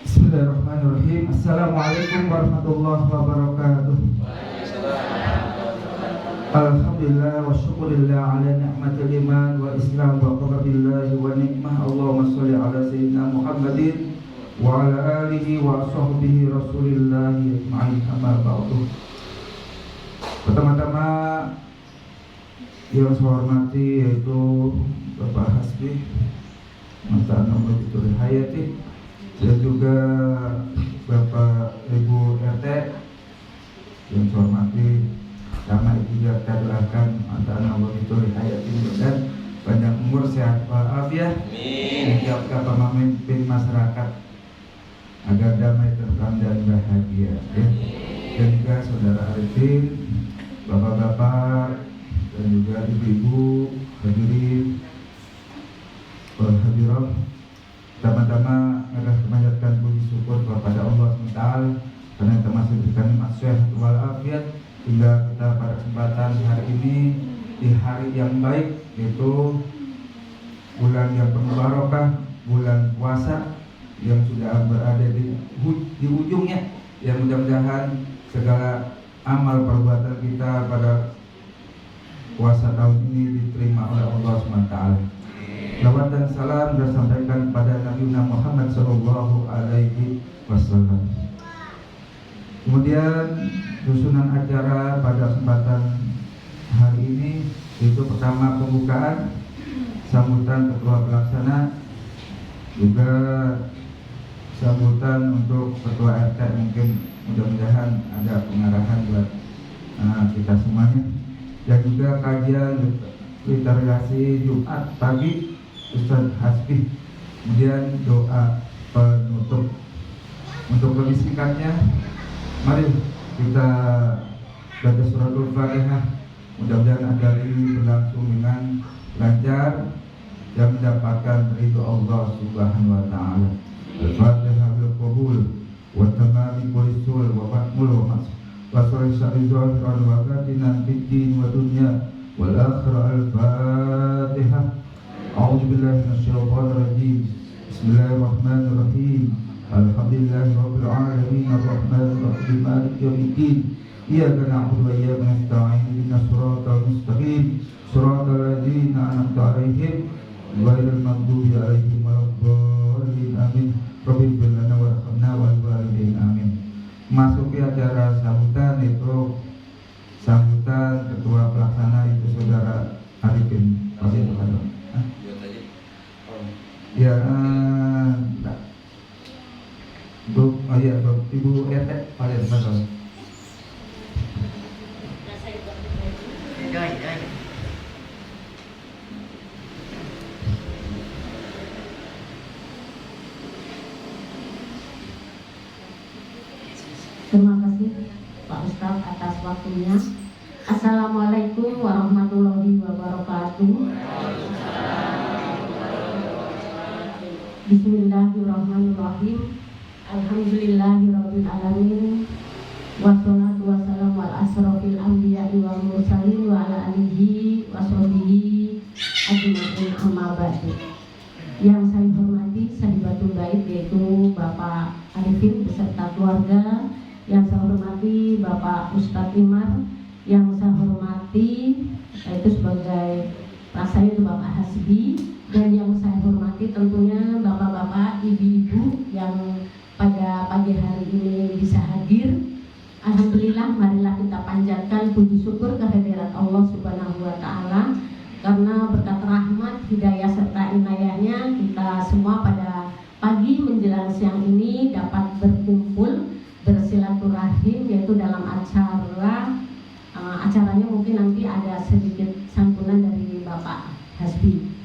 Bismillahirrahmanirrahim. Assalamualaikum warahmatullahi wabarakatuh. Alhamdulillah wa syukurillah ala ni'matil iman wa islam wa qadarillahi wa ni'mah. Allahumma sholli ala sayyidina Muhammadin wa ala alihi wa sahbihi rasulillahi ajma'in, amma ba'du. Pertama-tama yang saya hormati yaitu Bapak Hasbi Mata Nomor Fitur Hayati, dan juga Bapak Ibu RT yang saya hormati, sama Ibu juga kita doakan Mata Nomor Fitur Hayati dan panjang umur, sehat walafiat, menjaga pemimpin masyarakat agar damai, tentram dan bahagia, ya. Dan juga saudara Arifin, bapak-bapak dan juga ibu-ibu hadirin hadirat, pertama-tama agar memanjatkan puji syukur kepada Allah SWT karena kita masih diberikan nikmat sehat walafiat hingga kita pada kesempatan hari ini di hari yang baik, yaitu bulan yang penuh barokah, bulan puasa yang sudah berada di ujungnya, yang mudah-mudahan segala amal perbuatan kita pada puasa tahun ini diterima oleh Allah SWT. Salawat dan salam disampaikan kepada Nabi Muhammad Sallallahu Alaihi Wasallam. Kemudian susunan acara pada kesempatan hari ini itu pertama pembukaan, sambutan ketua pelaksana, juga sambutan untuk ketua RT. Mungkin mudah-mudahan ada pengarahan buat kita semuanya, dan juga kajian literasi Jumat pagi Ustaz Hasbi, kemudian doa penutup. Untuk lebih singkatnya, mari kita baca suratul Fatihah. Mudah-mudahan acara ini berlangsung dengan lancar dan mendapatkan ridho Allah Subhanahu wa taala. Al-Fatihah bil qabul wa tamami kulisul wa fatmul wa wasal sya'izul wa batinan fid din wa dunya wal akhirah. Al-Fatihah. A'udzu billahi minasyaitonir rajim. Bismillahirrahmanirrahim. Alhamdulillahirabbil alamin arrahmanir rahim maliki yaumiddin. Iyyaka na'budu wa iyyaka nasta'in ihdinas siratal mustaqim siratal ladzina an'amta 'alaihim ghairil maghdubi 'alaihim waladdallin. Amin. Rabbil lana warhamna wal walidin. Amin. Masuki acara sambutan, itu sambutan ketua pelaksana itu saudara Arifin. Ya, Bu, Ibu RT, kalian betul. Terima kasih Pak Ustadz atas waktunya. Assalamualaikum warahmatullahi wabarakatuh. Bismillahirrahmanirrahim. Alhamdulillahirabbil alamin. Wassalatu wassalamu ala asrofil anbiya'i wal mursalin wa ala alihi wa sahbihi ajma'in, amma ba'du. Yang saya hormati sahibatul bait, yaitu Bapak Arifin beserta keluarga. Yang saya hormati Bapak Ustadz Imar. Yang saya hormati yaitu sebagai pelaksana itu Bapak Hasbi. Dan yang saya hormati tentunya bapak-bapak, ibu-ibu yang pada pagi hari ini bisa hadir. Alhamdulillah, marilah kita panjatkan puji syukur kehadirat Allah Subhanahu wa taala, karena berkat rahmat, hidayah serta inayahnya kita semua pada pagi menjelang siang ini dapat berkumpul bersilaturahim, yaitu dalam acaranya mungkin nanti ada sedikit santunan dari Bapak Hasbi.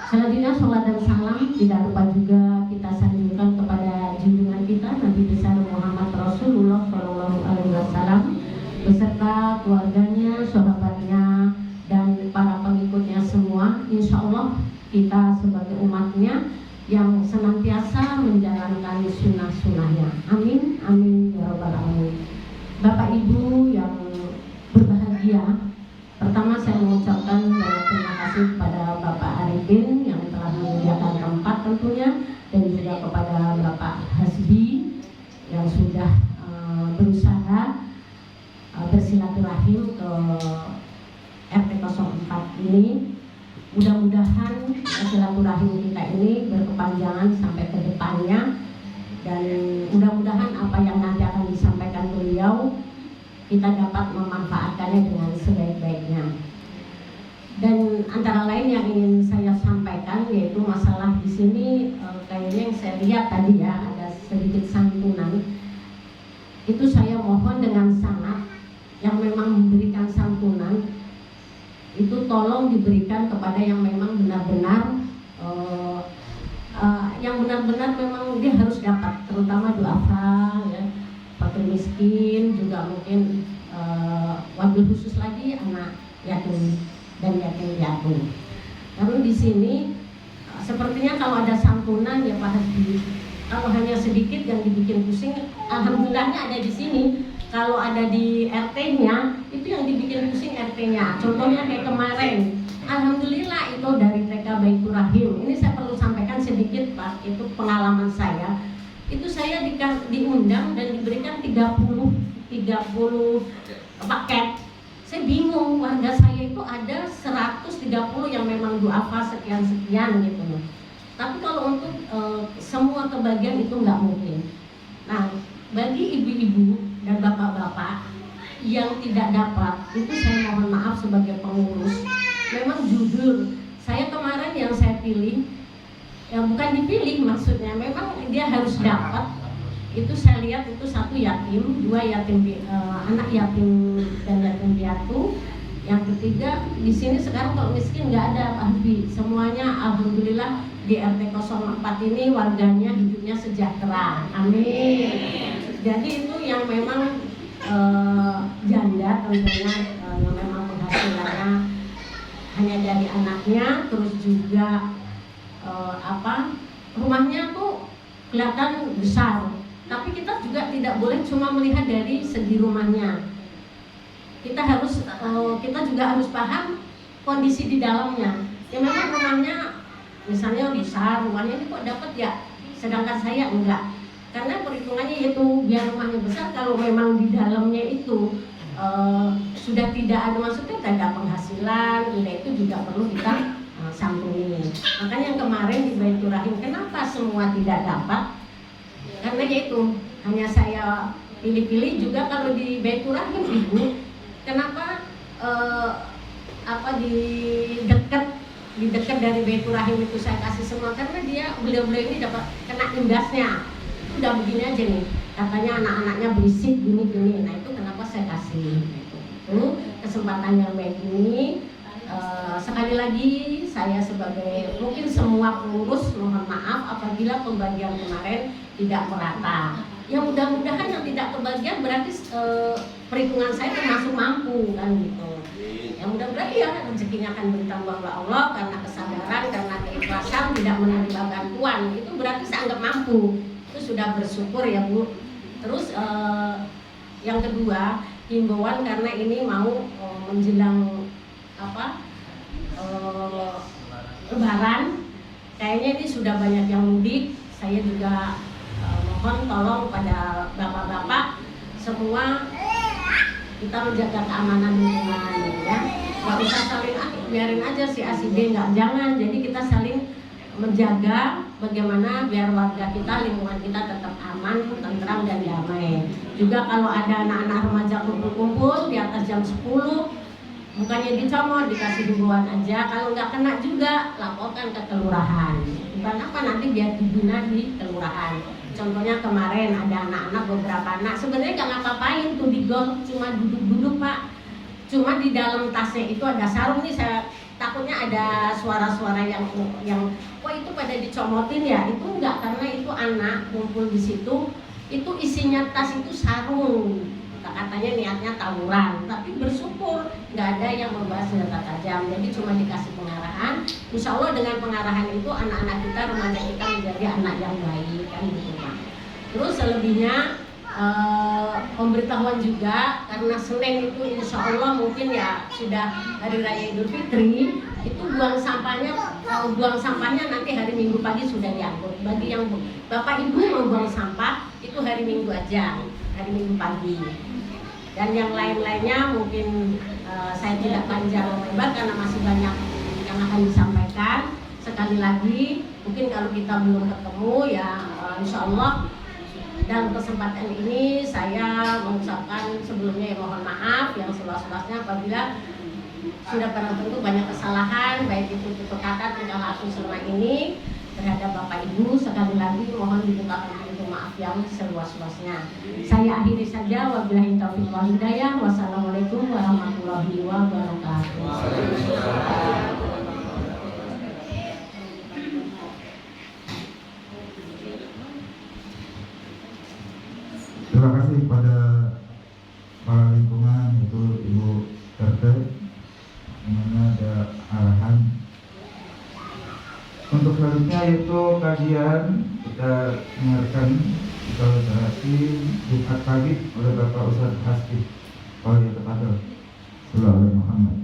Selanjutnya sholat dan salam tidak lupa juga kita sanjungkan kepada junjungan kita Nabi besar Muhammad Rasulullah Shallallahu Alaihi Wasallam beserta keluarganya, sahabatnya, dan para pengikutnya semua. Insya Allah kita sebagai umatnya yang senantiasa menjalankan sunnah-sunnahnya. Amin, amin ya rabbal alamin. Bapak Ibu yang berbahagia, pertama saya mengucapkan banyak terima kasih kepada Bapak Arifin yang telah menyediakan tempat Pak Hasbi yang sudah berusaha bersilaturahim ke RT 04 ini. Mudah-mudahan silaturahim kita ini berkepanjangan sampai ke depannya, dan mudah-mudahan apa yang nanti akan disampaikan beliau kita dapat memanfaatkannya dengan sebaik-baiknya. Dan antara lain yang ingin saya sampaikan yaitu masalah di sini kayaknya yang saya lihat tadi ya ada sedikit santunan. Itu saya mohon dengan sangat yang memang memberikan santunan itu tolong diberikan kepada yang memang benar-benar yang benar-benar memang dia harus dapat, terutama duafa ya, fakir miskin, juga mungkin wabil khusus lagi anak yatim dan yatim piatu. Lalu di sini sepertinya kalau ada santunan ya Pak Hasbi, kalau hanya sedikit yang dibikin pusing, alhamdulillahnya ada di sini. Kalau ada di RT-nya, itu yang dibikin pusing RT-nya. Contohnya kayak kemarin, alhamdulillah itu dari TK Baitur Rahim. Ini saya perlu sampaikan sedikit Pak, itu pengalaman saya. Itu saya diundang dan diberikan 30 paket. Saya bingung, warga saya itu ada 130 yang memang duafa sekian-sekian gitu loh. Tapi kalau untuk semua kebagian itu nggak mungkin. Nah, bagi ibu-ibu dan bapak-bapak yang tidak dapat, itu saya mohon maaf sebagai pengurus. Memang jujur, saya kemarin yang saya pilih, yang bukan dipilih maksudnya, memang dia harus dapat. Itu saya lihat itu satu yatim, dua yatim anak yatim dan yatim piatu. Yang ketiga di sini sekarang kalau miskin nggak ada Pak Habib. Semuanya alhamdulillah di RT 04 ini warganya hidupnya sejahtera. Amin. Jadi itu yang memang janda tentunya yang memang penghasilannya hanya dari anaknya, terus juga rumahnya tuh kelihatan besar. Tapi kita juga tidak boleh cuma melihat dari segi rumahnya. Kita juga harus paham kondisi di dalamnya. Ya memang rumahnya misalnya besar, rumahnya ini kok dapat ya, sedangkan saya enggak. Karena perhitungannya itu biar rumahnya besar, kalau memang di dalamnya itu sudah tidak ada, maksudnya tidak ada penghasilan, itu juga perlu kita sambungin. Makanya yang kemarin di Baitur Rahim, kenapa semua tidak dapat? Karena yaitu hanya saya pilih-pilih juga. Kalau di Baitur Rahim Ibu, kenapa di dekat dari Baitur Rahim itu saya kasih semua, karena beliau-beliau ini dapat kena imbasnya. Udah begini aja nih, katanya anak-anaknya berisik gini-gini. Nah itu kenapa saya kasih itu kesempatan yang baik ini. Sekali lagi saya sebagai mungkin semua pengurus mohon maaf apabila pembagian kemarin tidak merata. Ya mudah-mudahan yang tidak kebagian berarti perhitungan saya termasuk mampu kan gitu. Ya mudah-mudahan ya rezekinya akan bertambah oleh Allah karena kesadaran, karena keikhlasan tidak menerima bantuan. Itu berarti saya anggap mampu. Itu sudah bersyukur ya Bu. Terus yang kedua, himbauan karena ini mau menjelang Lebaran, kayaknya ini sudah banyak yang mudik. Saya juga mohon tolong pada bapak-bapak semua kita menjaga keamanan lingkungan ya. Gak usah saling biarin aja si A si B, jangan. Jadi kita saling menjaga bagaimana biar warga kita, lingkungan kita tetap aman, tentram dan damai. Juga kalau ada anak-anak remaja kumpul-kumpul di atas jam 10, bukannya dicomot, dikasih himbauan aja. Kalau nggak kena juga laporkan ke kelurahan. Bukan apa nanti biar dibina di kelurahan. Contohnya kemarin ada anak-anak, beberapa anak sebenarnya nggak ngapa-ngapain tuh di gol, cuma duduk-duduk Pak. Cuma di dalam tasnya itu ada sarung nih, saya takutnya ada suara-suara yang wah itu pada dicomotin ya. Itu enggak, karena itu anak kumpul di situ, itu isinya tas itu sarung. Katanya niatnya tawuran, tapi bersyukur nggak ada yang membawa senjata tajam. Jadi cuma dikasih pengarahan. Insya Allah dengan pengarahan itu anak-anak kita, remaja kita menjadi anak yang baik kan gitu Pak. Terus selebihnya pemberitahuan juga karena Senin itu insya Allah mungkin ya sudah hari raya Idul Fitri, itu buang sampahnya, kalau buang sampahnya nanti hari Minggu pagi sudah diangkut. Bagi yang Bapak Ibu mau buang sampah itu hari Minggu aja, hari Minggu pagi. Dan yang lain-lainnya mungkin saya tidak panjang lebar karena masih banyak yang akan disampaikan. Sekali lagi mungkin kalau kita belum ketemu ya insya Allah dalam kesempatan ini saya mengucapkan sebelumnya ya mohon maaf yang seluas-luasnya apabila sudah pernah tentu banyak kesalahan baik itu tutur kata tingkah laku selama ini terhadap Bapak Ibu. Sekali lagi mohon dibukakan pintu maaf yang seluas-luasnya. Saya akhiri saja, wabillahi taufiq wal hidayah. Wassalamualaikum warahmatullahi wabarakatuh. Terima kasih kepada kepala lingkungan itu Ibu RT, dimana ada arahan. Untuk selanjutnya yaitu kajian, kita dengarkan evaluasi Jumat pagi oleh Bapak Ustadz Hasbi oleh kepada Sallallahu Alaihi Muhammad.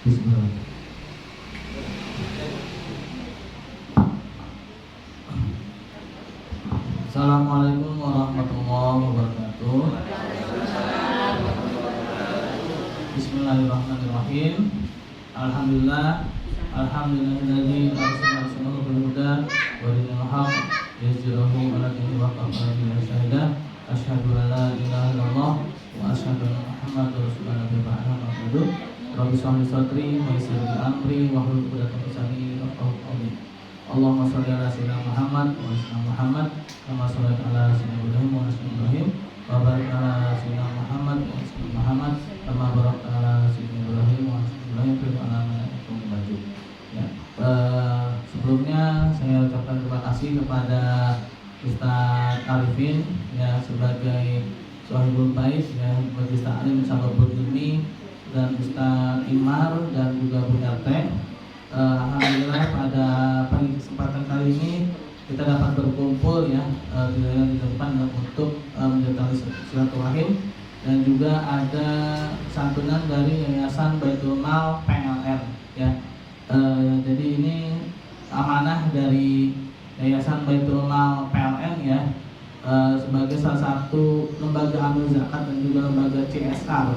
Bismillah. Assalamualaikum warahmatullahi wabarakatuh. Bismillahirrahmanirrahim. Alhamdulillah, alhamdulillahilladzi arsala rasulahu bil huda wa dinil haqq yuzhirahu 'ala dini wa kafa billahi shahida. Asyhadu an la ilaha illallah wa asyhadu anna Muhammadar rasulullah ba'da. Rabbi shrah li sadri wa yassir li amri wa hlul 'uqdatam min lisani yafqahu qawli. Allahumma shalli ala sayyidina Muhammad wa ala Muhammad kama shallaita ala sayyidina Ibrahim wa ala Ibrahim wa barik ala sayyidina Muhammad wa ala Muhammad kama barakta ala sayyidina Ibrahim wa ala Ibrahim fil alamin innaka Majid. Ya, sebelumnya saya ucapkan terima kasih kepada Ustaz Arifin ya sebagai Sohibul Bait ya Majelis Ta'lim Sababul Ilmi dan Ustaz Imar dan juga Bu RT. Alhamdulillah pada pagi kesempatan kali ini kita dapat berkumpul ya di depan untuk menjalani silaturahim dan juga ada santunan dari Yayasan Baitul Mal PLN ya. Jadi ini amanah dari Yayasan Baitul Mal PLN ya sebagai salah satu lembaga amil zakat dan juga lembaga CSR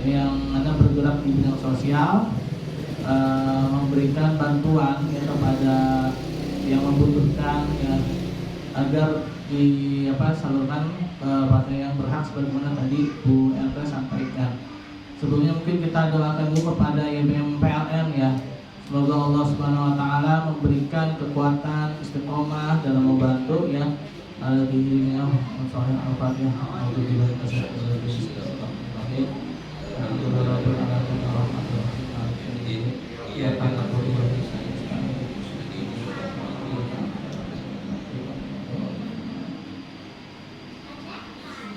yang mana bergerak di bidang sosial, memberikan bantuan ya kepada yang membutuhkan ya agar salurkan pada yang berhak sebagaimana tadi Bu RT sampaikan. Sebelumnya mungkin kita doakan dulu kepada YBM PLN ya. Semoga Allah Subhanahu wa taala memberikan kekuatan istiqomah dalam membantu ya. Ada di dirinya masalah Al-Fatihah.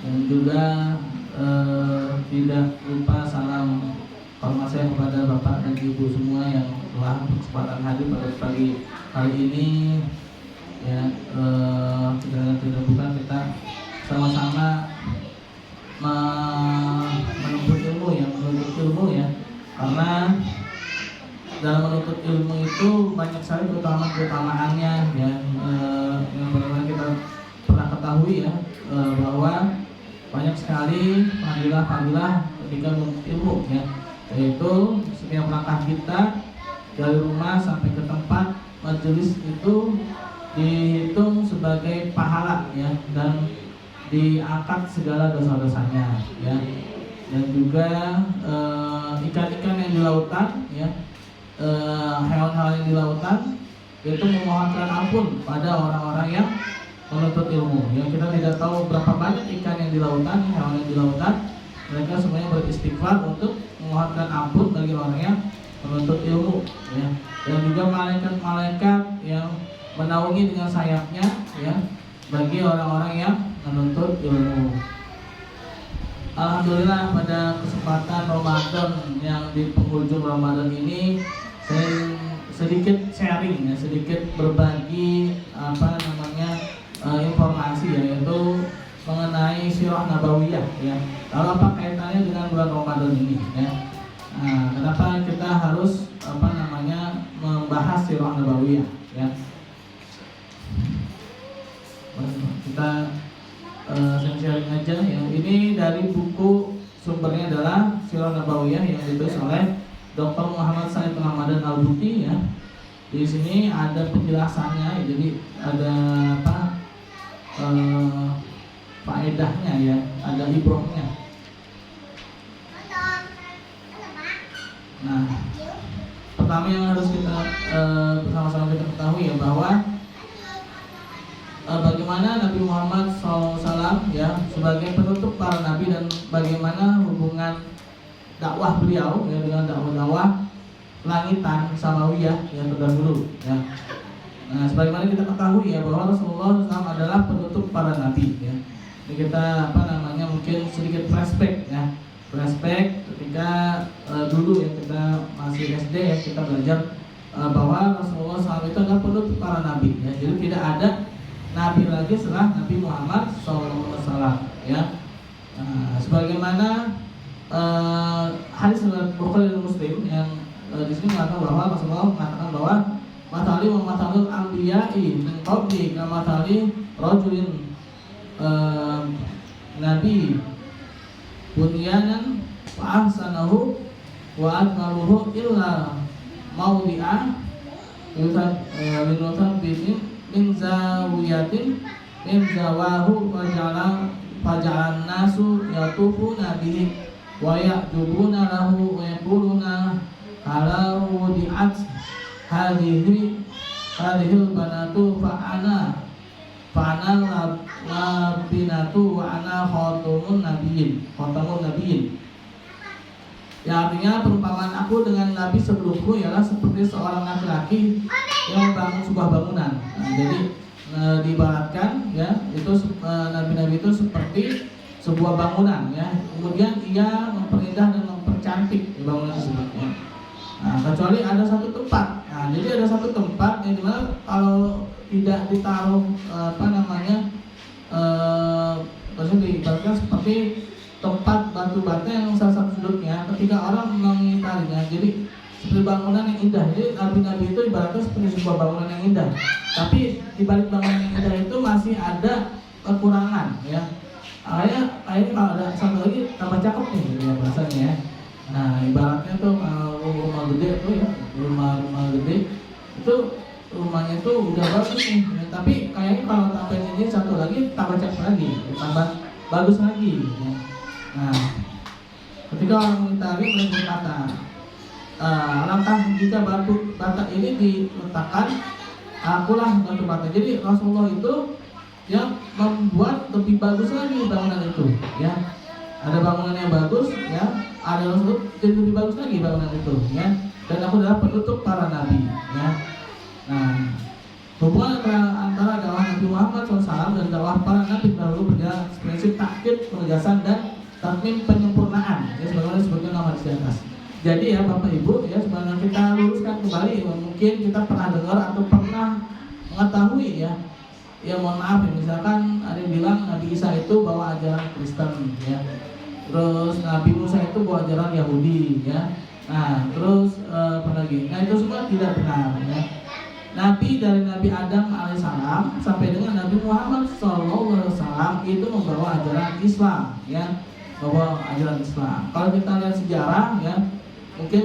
Dan juga tidak lupa salam hormat saya kepada Bapak dan Ibu semua yang telah berkesempatan hadir pada pagi hari ini ya. Tidak bukan kita sama-sama menuntut ilmu ya karena dalam menuntut ilmu itu banyak sekali keutamaannya ya yang bagaimana kita pernah ketahui ya bahwa banyak sekali fadilah ketika menuntut ilmu ya, yaitu setiap langkah kita dari rumah sampai ke tempat majelis itu dihitung sebagai pahala ya dan diangkat segala dosa-dosanya ya. Dan juga ikan-ikan yang di lautan ya, hewan-hewan yang di lautan itu memohonkan ampun pada orang-orang yang menuntut ilmu. Yang kita tidak tahu berapa banyak ikan yang di lautan, hewan yang di lautan, mereka semuanya beristighfar untuk memohonkan ampun bagi orang yang menuntut ilmu, ya. Dan juga malaikat-malaikat yang menaungi dengan sayapnya, ya, bagi orang-orang yang menuntut ilmu. Alhamdulillah pada kesempatan Ramadan yang di penghujung Ramadan ini saya sedikit sharing, ya, sedikit berbagi informasi, yaitu mengenai sirah nabawiyah, ya. Lalu apa kaitannya dengan bulan Ramadan ini, ya? Nah, kenapa kita harus membahas sirah nabawiyah, ya? Kita sharing aja, ya. Ini dari buku, sumbernya adalah sirah nabawiyah yang ditulis oleh Dr. Muhammad Said Ramadan Al-Buti, ya. Di sini ada penjelasannya, jadi ada faedahnya, ya, ada ibrahnya. Nah, pertama yang harus kita bersama-sama kita ketahui, ya, bahwa bagaimana Nabi Muhammad SAW, ya, sebagai penutup para nabi, dan bagaimana hubungan dakwah beliau, ya, dengan dakwah langitan samawiyah yang terdahulu, ya. Nah, sebagaimana kita ketahui, ya, bahwa Rasulullah SAW adalah penutup para nabi, ya. Ini kita mungkin sedikit flashback, ya. Flashback ketika dulu, ya, kita masih SD, ya, kita belajar bahwa Rasulullah SAW itu adalah penutup para nabi, ya. Jadi tidak ada nabi lagi setelah Nabi Muhammad SAW, ya. Sebagaimana hadis riwayat Bukhari dan Muslim yang di sini mengatakan bahwa Rasulullah mengatakan bahwa matali wa matalul anbiya'i min qabli kama matali rajulin nabi bunyanan wa ahsanahu wa akmaluhu illa mawdi'a linutan min zawiyatin min zawahu faja'an nasu yatufuna bihi wa ya'jubuna lahu wa yaquluna ala wudi'at hadhihi banatu fa'ana labinatu wa ana khatamun nabiyyin. Ya, artinya perumpamaan aku dengan nabi sebelumku ialah seperti seorang laki-laki yang membangun sebuah bangunan. Nah, jadi diibaratkan, ya, itu nabi-nabi itu seperti sebuah bangunan, ya. Kemudian ia memperindah dan mempercantik bangunan tersebut, ya. Nah, kecuali ada satu tempat. Nah, jadi ada satu tempat yang dimana kalau tidak ditaruh maksudnya diibaratkan seperti tempat batu bata yang salah satu sudutnya ketika orang mengitarinya, jadi seperti bangunan yang indah. Jadi nabi-nabi itu ibaratnya seperti sebuah bangunan yang indah, tapi di balik bangunan yang indah itu masih ada kekurangan, ya. Akhirnya kalau ada satu lagi tambah cakep nih, ya, bahasanya, ya. Nah, ibaratnya tuh rumah gede tuh, ya, rumah gede itu rumahnya tuh udah bagus nih, ya, tapi kayaknya kalau tambahin ini satu lagi tambah cakep lagi, tambah bagus lagi, ya. Nah, ketika orang mengitari mereka berkata, langkah jika batu bata ini diletakkan, akulah batu bata. Jadi Rasulullah itu yang membuat lebih bagus lagi bangunan itu, ya. Ada bangunan yang bagus, ya, ada Rasul jadi lebih bagus lagi bangunan itu, ya. Dan aku adalah penutup para nabi, ya. Nah, hubungan antara dakwah Nabi Muhammad SAW dan dakwah para nabi dahulu berjalan prinsip takkid, penegasan, dan tatmim, penyempurnaan, ya, sebagaimana disebutkan nama di atas. Jadi, ya, Bapak Ibu, ya, sebenarnya kita luruskan kembali, mungkin kita pernah dengar atau pernah mengetahui, ya. Ya, mohon maaf, ya, misalkan ada yang bilang Nabi Isa itu bawa ajaran Kristen, ya. Terus Nabi Musa itu bawa ajaran Yahudi, ya. Nah, terus apa lagi? Nah, itu semua tidak benar, ya. Nabi dari Nabi Adam alaihissalam sampai dengan Nabi Muhammad SAW itu membawa ajaran Islam, ya, membawa ajaran Islam. Kalau kita lihat sejarah, ya, mungkin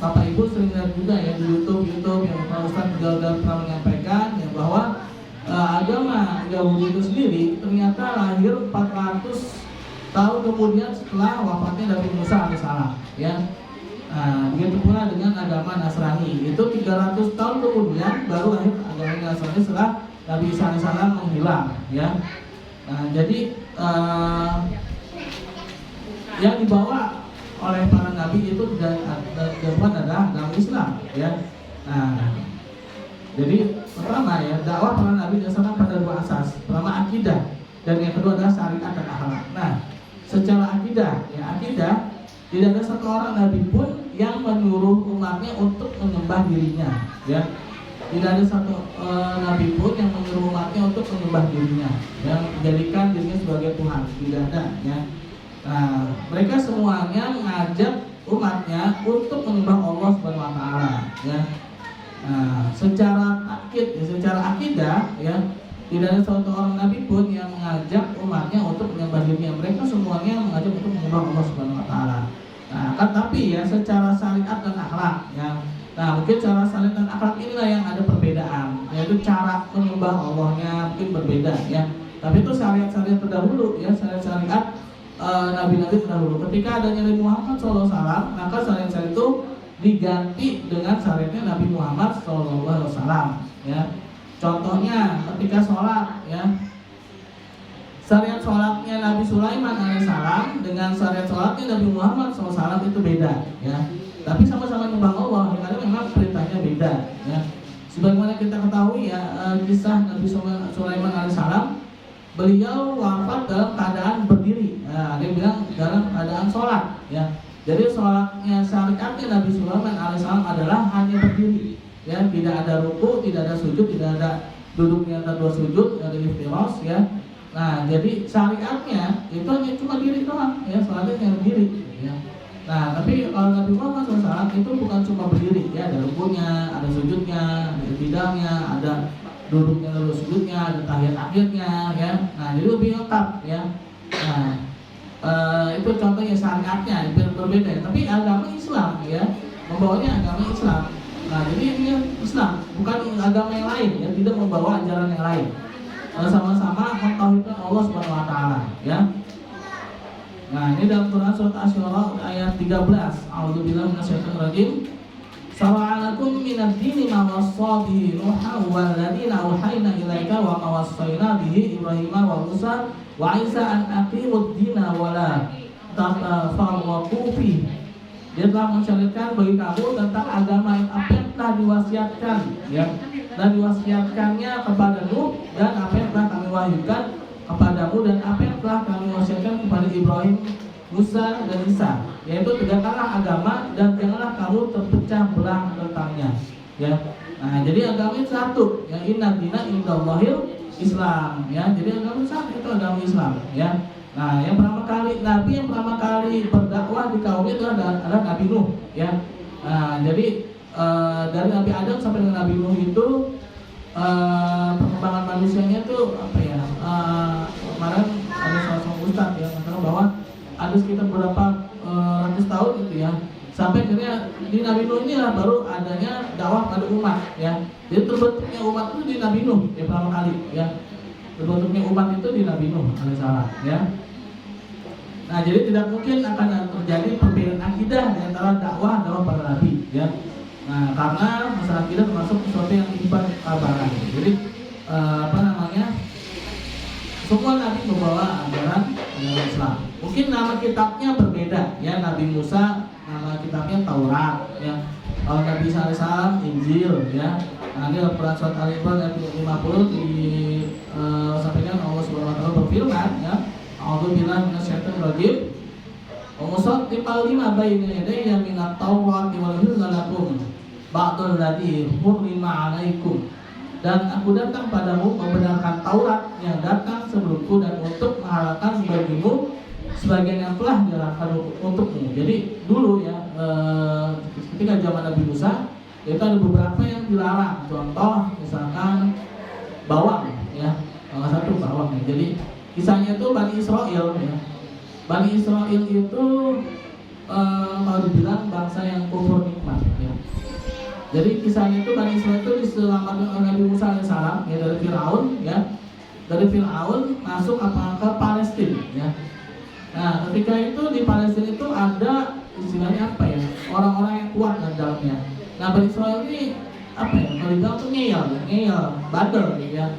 Bapak Ibu sering lihat juga, ya, di YouTube yang Pak Ustadz juga pernah menyampaikan, ya, bahwa agama Yahudi itu sendiri ternyata lahir 400 tahun kemudian setelah wafatnya Nabi Musa alaihissalam, ya. Nah, begitu pula dengan agama Nasrani, itu 300 tahun kemudian baru lahir agama Nasrani setelah Nabi Isa alaihissalam menghilang, ya. Nah, jadi yang dibawa oleh para nabi itu bukan adalah agama Islam ya. Nah, jadi pertama ya, dakwah para nabi didasarkan pada dua asas. Pertama akidah, dan yang kedua adalah syariat dan akhlak. Nah, secara akidah ya, akidah tidak ada satu orang nabi pun yang menyuruh umatnya untuk menyembah dirinya ya. Tidak ada satu nabi pun yang menyuruh umatnya untuk menyembah dirinya, yang menjadikan dirinya sebagai Tuhan. Tidak ada ya. Nah, mereka semuanya mengajak umatnya untuk menyembah Allah Subhanahu wa taala ya. Nah, secara akidah ya, tidak ada satu orang nabi pun yang mengajak umatnya untuk menyembah dirinya. Mereka semuanya mengajak untuk menyembah Allah Subhanahu wa taala. Nah, kan tapi ya secara syariat dan akhlak ya. Nah, mungkin cara syariat dan akhlak inilah yang ada perbedaan, yaitu cara menyembah Allahnya mungkin berbeda ya. Tapi itu syariat-syariat terdahulu ya, syariat-syariat nabi-nabi terdahulu. Ketika adanya Nabi Muhammad SAW, maka syariat-syariat itu diganti dengan syariatnya Nabi Muhammad SAW ya. Contohnya ketika sholat ya, syariat sholatnya Nabi Sulaiman alaihissalam dengan syariat sholatnya Nabi Muhammad SAW itu beda ya. Tapi sama-sama menyembah Allah, yang ada memang perintahnya beda ya. Sebagaimana kita ketahui ya, kisah Nabi Sulaiman alaihissalam, beliau wafat dalam keadaan berdiri. Nah, dia bilang dalam keadaan sholat ya. Jadi sholatnya syariatnya Nabi Sulaiman alaihissalam adalah hanya berdiri ya, tidak ada ruku, tidak ada sujud, tidak ada duduknya antara dua sujud, tidak ada iftirash ya. Nah, jadi syariatnya itu hanya cuma diri doang ya, sholatnya hanya berdiri ya. Nah, tapi kalau Nabi Muhammad SAW itu bukan cuma berdiri ya, ada rukunya, ada sujudnya, ada bidangnya, ada duduknya, ada sujudnya, ada tahiyat akhirnya ya. Nah, jadi lebih lengkap ya. Nah, itu contohnya syariatnya berbeda ya. Tapi agama Islam ya, membawanya agama Islam. Nah, jadi ini Islam, bukan agama yang lain ya, tidak membawa ajaran yang lain. Sama-sama mentauhidkan Allah Subhanahu wa taala ya. Nah, ini dalam Quran surat Asy-Syu'ara ayat 13. A'udzubillahi minasyaitonir rajim. Syara'alakum minad dini ma wassa bihi Nuhan wal ladzina auhayna ilaika wa ma wassayna bihi Ibrahim wa Musa wa Isa an aqimud dina wa la tafarraqu fi. Dia telah mensyariatkan bagi kamu tentang agama yang apa yang telah diwasiatkan ya, dan diwasiatkannya kepada Nuh, dan apa yang telah kami wahyukan kepadamu, dan apa yang telah kami wasiatkan kepada Ibrahim, Musa dan Isa, yaitu tegakkanlah agama dan janganlah kamu terpecah belah tentangnya ya. Nah, jadi agama itu satu ya, inna dina indallahil Islam ya. Jadi agama satu itu agama Islam ya. Nah, yang pertama kali Nabi yang pertama kali berdakwah di kaum itu adalah Nabi Nuh ya. Nah, jadi dari Nabi Adam sampai dengan Nabi Nuh itu perkembangan manusianya itu apa ya? Kemarin ada salah satu ustaz ya mengatakan bahwa ada sekitar berapa ratus tahun gitu ya, sampai akhirnya di Nabi Nuh inilah baru adanya dakwah pada umat ya. Jadi terbentuknya umat itu di Nabi Nuh yang pertama kali ya. Terbentuknya umat itu di Nabi Nuh alaihissalam ya. Nah, jadi tidak mungkin akan terjadi perbedaan akidah di antara dakwah para nabi ya. Nah, karena masalah akidah termasuk sesuatu yang ibadah kabaran. Jadi semua nabi membawa ajaran Islam. Mungkin nama kitabnya berbeda ya. Nabi Musa nama kitabnya Taurat ya. Kalau Nabi Isa alaihissalam Injil ya. Nah, ini Al-Quran surat Al-Imran ayat 50 disampaikan Allah Subhanahu wa taala berfirman ya. A'udzubillahi minasyaitonir rajim. Wa musaddiqan lima bayna yadayya minat Taurat wal hudza lakum ba'dal ladzi hurrima 'alaikum. Dan aku datang padamu membenarkan Taurat yang datang sebelumku dan untuk menghalalkan bagimu sebagian yang telah dilarang untukmu. Jadi dulu ya ketika zaman Nabi Musa itu ada beberapa yang dilarang. Contoh misalkan bawang ya, salah satu bawang ya. Jadi kisahnya itu Bani Israel ya. Bani Israel itu kalau dibilang bangsa yang kufur nikmat ya. Jadi kisahnya itu Bani Israel itu diselamatkan oleh Nabi Musa alaihissalam ya, dari Fir'aun ya. Dari Fir'aun masuk ke Palestina ya. Nah, ketika itu di Palestina itu ada istilahnya apa ya, orang-orang yang kuat di dalamnya. Nah, Bani Israel ini apa ya, kalau dibilang tuh ngeyel, bandel ya.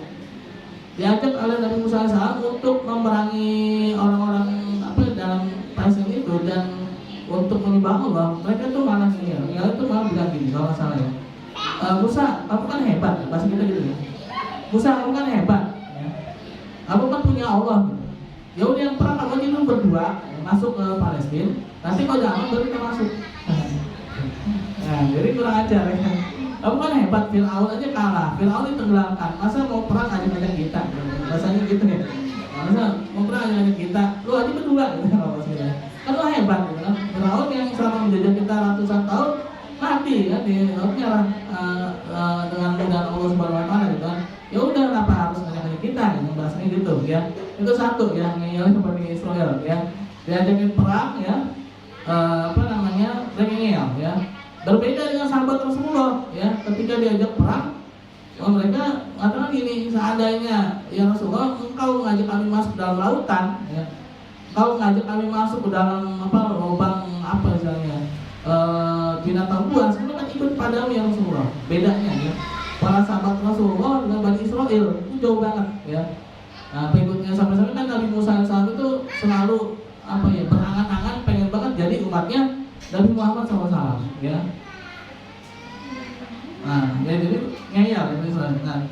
Diajak oleh Nabi Musa alaihissalam untuk memerangi orang-orang apa dalam Palestina itu dan untuk untuk menyembah Allah, mereka tuh malah ngeyel. Ngeyel itu malah bilang gini kalau nggak salah ya. Musa, kamu kan hebat, bahasa kita gitu ya. Musa, kamu kan hebat, ya. Kamu kan punya Allah. Gitu. Ya udah yang perang kamu aja dulu berdua masuk ke Palestina. Nanti kalau udah aman baru kita masuk. Nah, jadi kurang ajar ya. Kamu kan hebat, Fir'aun aja kalah. Fir'aun ditenggelamkan. Masa mau perang ajak-ajak kita? Bahasanya gitu ya. Masa mau perang ajak-ajak kita? Lu aja berdua gitu maksudnya. Kan lu hebat gitu kan. Fir'aun yang selama menjajah kita ratusan tahun mati kan di dengan mudah Allah Subhanahu wa taala gitu kan. Ya udah kenapa harus ajak-ajak kita gitu bahasanya gitu ya. Itu satu ya, ngeyel seperti Israel ya. Diajakin perang ya. Ngeyel ya. Berbeda dengan sahabat Rasulullah ya, ketika diajak perang mereka mengatakan gini, seandainya ya Rasulullah engkau ngajak kami masuk dalam lautan ya, engkau ngajak kami masuk ke dalam lubang misalnya binatang buas, kita kan ikut padamu ya Rasulullah. Bedanya ya, para sahabat Rasulullah dengan Bani Israel itu jauh banget ya. Nah, pengikutnya sampai-sampai kan Nabi Musa AS itu selalu berangan-angan pengen banget jadi umatnya Nabi Muhammad SAW ya. Nah, ya, jadi ngeyel itu nah,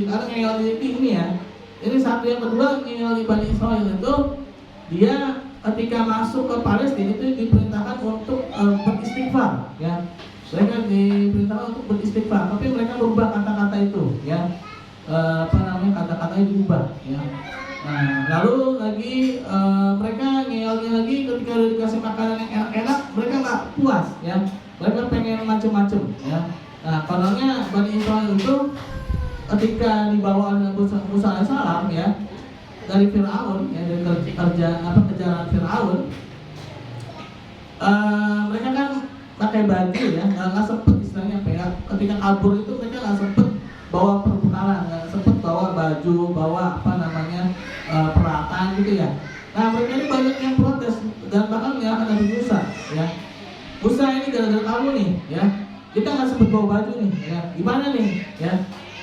ada ngeyel ini ya. Ini satu, yang kedua ngeyel di Bani Israel itu dia ketika masuk ke Palestina itu diperintahkan untuk beristighfar ya. Mereka diperintahkan untuk beristighfar, tapi mereka berubah kata-kata itu ya. Kata-katanya diubah ya. Nah, lalu lagi mereka ngeyelnya lagi ketika udah dikasih makanan yang enak-enak, mereka nggak puas ya, mereka pengen macem-macem ya. Nah, kononnya Bani Israel itu ketika dibawa oleh Musa AS ya dari Fir'aun ya, dari kejaran Fir'aun, mereka kan pakai baju ya, nggak sempet istilahnya ketika kabur itu mereka nggak sempet bawa perbekalan, nggak sempet bawa baju, bawa peralatan gitu ya. Nah, mereka ini banyak yang protes dan bahkan menyalahkan Nabi Musa ya. Musa, ini gara-gara kamu nih ya, kita nggak sempet bawa baju nih ya, gimana nih ya.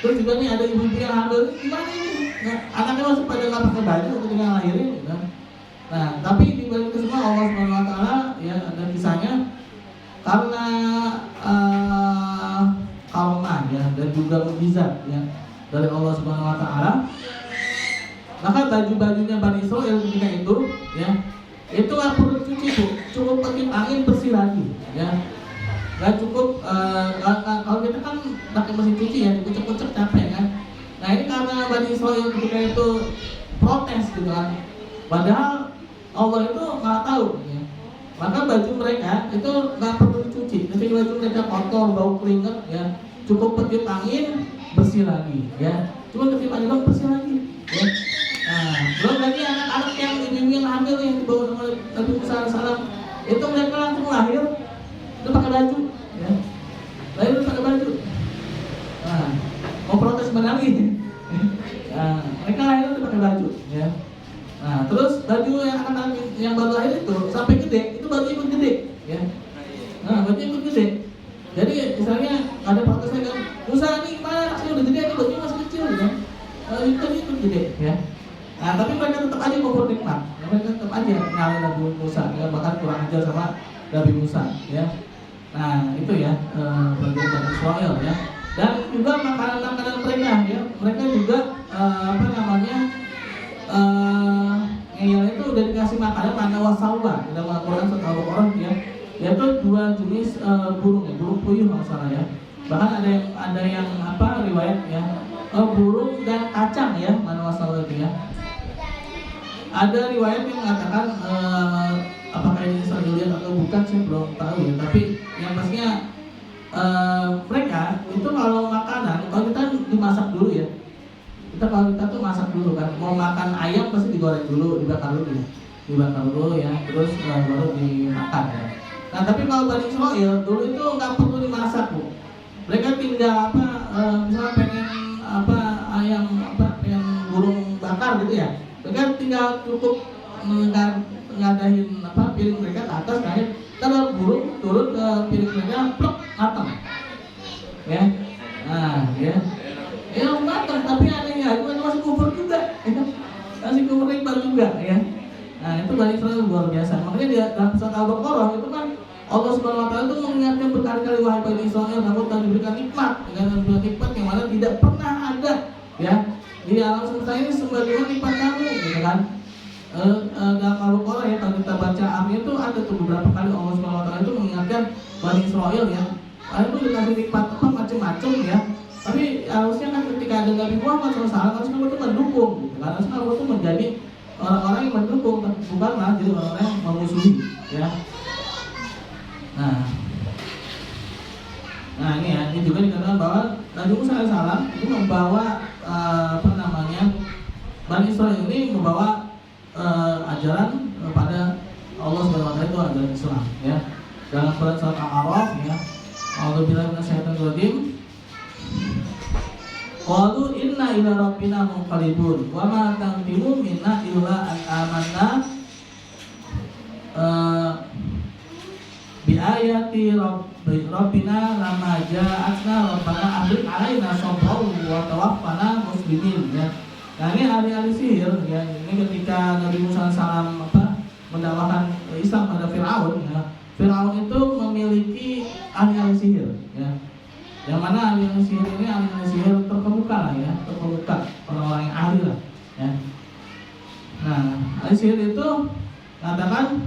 Terus juga nih ada ibu-ibu yang hamil, gimana ini ya, anaknya masih pada nggak pakai baju ketika ngelahirin ya. Nah, tapi di balik itu semua Allah Subhanahu wa taala ya, ada kisahnya karena karomah ya dan juga mukjizat ya dari Allah Subhanahu wa taala, maka baju-bajunya Bani Israel ketika itu ya, itu nggak perlu dicuci Bu, cukup pakai angin bersih lagi ya. Nggak cukup kalau kita kan pakai mesin cuci ya, dikucek-kucek capek kan. Nah, ini karena Bani Israel ketika itu protes gitu kan, padahal Allah itu nggak tahu ya. Maka baju mereka itu nggak perlu dicuci, ketika baju mereka kotor, bau keringat ya, cukup petiup angin bersih lagi ya, cuma petiup angin bersih lagi ya. Nah, belum lagi anak-anak yang ibu yang hamil yang dibawa sama Nabi Musa AS itu mereka langsung lahir itu pakai baju ya, lahir pakai baju. Nah, mau protes mana lagi? Nah, mereka lahir itu pakai baju ya. Nah, terus baju yang anak-anak yang baru lahir itu sampai gede, itu baju ikut gede ya. Nah, baju ikut gede. Jadi misalnya ada protesnya kan, Musa ini gimana, anak saya udah gede, ini bajunya masih kecil ya. Itu ikut gede ya. Nah, tapi mereka tetap aja kufur nikmat. Mereka tetap aja nyalain Nabi Musa ya, bahkan kurang ajar sama Nabi Musa ya. Nah, itu ya bagian Bani Israel ya. Dan juga makanan-makanan mereka ya, mereka juga ngeyel itu udah dikasih makanan mana wasalwa dalam Al-Quran surat Al-Baqarah ya, yaitu dua jenis burung ya, burung puyuh masalah ya. Bahkan ada yang riwayat ya, burung dan kacang ya, mana wasalwa itu ya. Ada riwayat yang mengatakan apakah ini Israeliat atau bukan, saya belum tahu ya. Tapi yang pastinya mereka itu kalau makanan, kalau kita dimasak dulu ya. Kalau kita tuh masak dulu kan, mau makan ayam pasti digoreng dulu, dibakar dulu ya, terus baru dimakan ya. Nah, tapi kalau Bani Israel dulu itu nggak perlu dimasak Bu. Mereka tinggal misalnya pengen ayam pengen burung bakar gitu ya, mereka tinggal cukup ngadahin piring mereka ke atas, kalau burung turun ke piring mereka, plok, matang ya. Nah ya, matang, tapi anehnya itu masih kufur juga ya. Masih kufur nikmat juga ya. Nah, itu Bani Israel luar biasa. Makanya di dalam surat Al-Baqarah itu kan SWT itu mengingatkan berkali-kali, wahai Bani Israel, kamu telah diberikan nikmat, dengan nikmat yang mana tidak pernah ada ya di alam semesta ini sebagaimana nikmat kamu, gitu kan. Dalam Al-Qur'an ya, kalau kita baca artinya itu ada tuh beberapa kali Allah SWT itu mengingatkan Bani Israel ya, ada tuh dikasih nikmat apa macam-macam ya. Tapi harusnya kan ketika ada Nabi Muhammad SAW, harusnya kamu itu mendukung, gitu kan. Harusnya kamu itu menjadi orang-orang yang mendukung, bukanlah jadi orang-orang yang memusuhi ya. Nah ini ya, ini juga dikatakan bahwa Nabi Musa AS itu membawa Bani Israel ini membawa ajaran kepada Allah SWT, itu ajaran Islam ya. Dalam surat Al-A'raf ya, A'udzubillahi minasyaitonir rajim. Qalu inna ila rabbina munqalibun wa ma tanqimu minna illa an amanna bi ayati rabbina lama ja'atna rabbana ahlik alaina sabran wa tawaffana muslimin ya. Nah ini ahli-ahli sihir ya. Ini ketika Nabi Musa SAW mendakwakan Islam pada Fir'aun ya. Fir'aun itu memiliki ahli-ahli sihir ya. Yang mana ahli-ahli sihir ini ahli-ahli sihir terkemuka lah ya, terkemuka, orang-orang yang ahli lah ya. Nah, ahli sihir itu katakan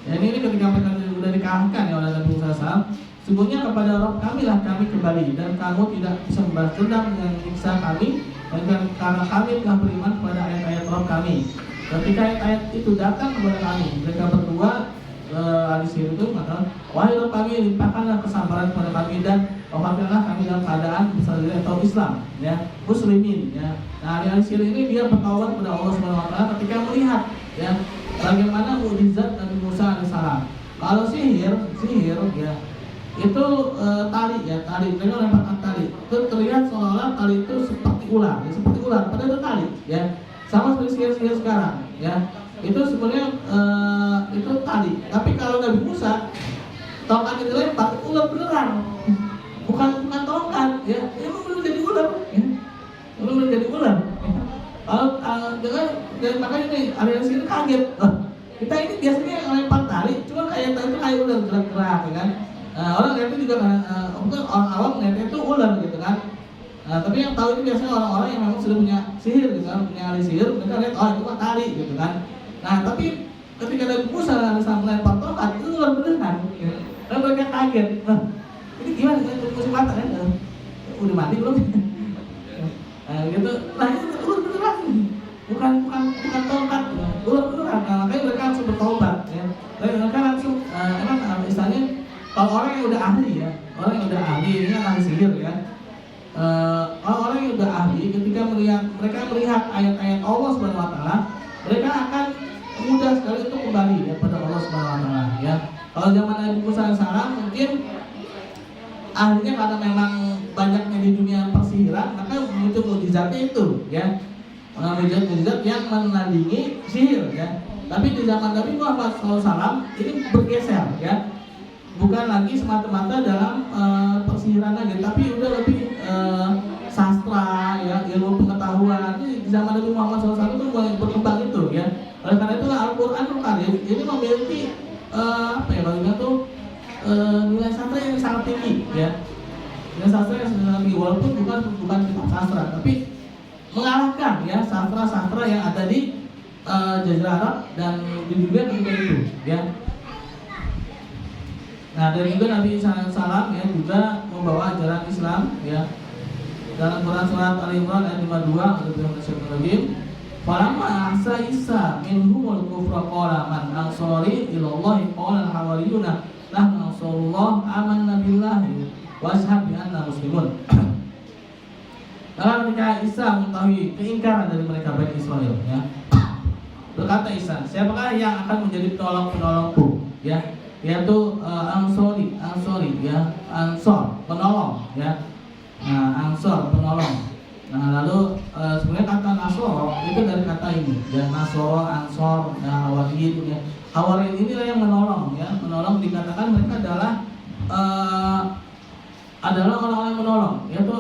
ya ini ketika mereka sudah dikalahkan ya oleh Nabi Musa SAW, sungguhnya kepada Rabb kami lah kami kembali, dan kamu tidak bisa membalas dendam dengan siksa kami, dan karena kami telah beriman kepada ayat-ayat Rabb kami. Ketika ayat-ayat itu datang kepada kami, mereka berdua ahli sihir itu maka, wahai Rabb kami, limpahkanlah kesabaran kepada kami dan wafatkanlah kami dalam keadaan berserah atau Islam ya, muslimin ya. Nah ahli sihir ini dia bertaubat kepada Allah SWT ketika melihat ya bagaimana mukjizat Nabi Musa AS. Kalau sihir ya itu tali ya, tali mereka lemparkan tali itu terlihat seolah-olah tali itu seperti ular ya, seperti ular padahal itu tali ya, sama seperti sihir sekarang ya. Itu sebenarnya itu tali, tapi kalau Nabi Musa tongkat itu lempar ular beneran, bukan tongkat ya, emang belum jadi ular ya, belum jadi ular ya. Kalau makanya nih ada yang sini kaget, kita ini biasanya lempar tali, cuma kayak tali itu kayak ular gerak-gerak ya kan. Orang lihat itu juga mungkin orang awam lihat itu ular gitu kan. Tapi yang tahu ini biasanya orang-orang yang memang sudah punya sihir gitu kan, punya ahli sihir, mereka lihat oh itu mah tali gitu kan. Nah tapi ketika Nabi Musa melempar tongkat itu ular beneran gitu. Lalu mereka kaget, ini gimana musim mata kan? Udah mati belum? Gitu. Nah itu ular beneran, bukan tongkat, ular beneran. Nah, makanya mereka langsung bertobat ya. Mereka langsung emang istilahnya kalau orang yang udah ahli ya, orang yang udah ahli ini kan ahli sihir ya. Orang yang udah ahli ketika mereka melihat ayat-ayat Allah SWT, mereka akan mudah sekali untuk kembali ya pada Allah SWT ya. Kalau zaman Nabi Musa AS mungkin ahlinya karena memang banyaknya di dunia persihiran, maka muncul mukjizatnya itu ya, mukjizat yang menandingi sihir ya. Tapi di zaman Nabi Muhammad SAW ini bergeser ya, bukan lagi semata-mata dalam persihiran lagi, tapi udah lebih sastra ya, ilmu pengetahuan. Di zaman Nabi Muhammad SAW itu mulai berkembang itu ya. Oleh karena itulah Al-Qur'anul Karim ini memiliki bagaimana tuh nilai sastra yang sangat tinggi ya. Nilai sastra yang sangat tinggi, walaupun bukan kitab sastra, tapi mengalahkan ya sastra-sastra yang ada di Jazirah Arab dan di dunia ketika itu ya. Nah dan juga Nabi SAW ya juga membawa ajaran Islam ya. Dalam Quran surat Al-Imran ayat 52, falamma ahsa Isa minhumul kufra qala man ansari ilallahi qala al-hawariyuna nahnu ansarullah amanna billahi wa ashhadu bi anna muslimun. Dalam ketika Isa mengetahui keingkaran dari mereka Bani Israel ya, berkata Isa, siapakah yang akan menjadi penolongku ya, yaitu ansori ya, ansor penolong ya. Nah, ansor penolong. Nah, lalu sebenarnya kata nasoro itu dari kata ini ya, nasoro, ansor, nah, hawariyin ya. Hawariyin inilah yang menolong ya, menolong dikatakan mereka adalah orang-orang yang menolong, yaitu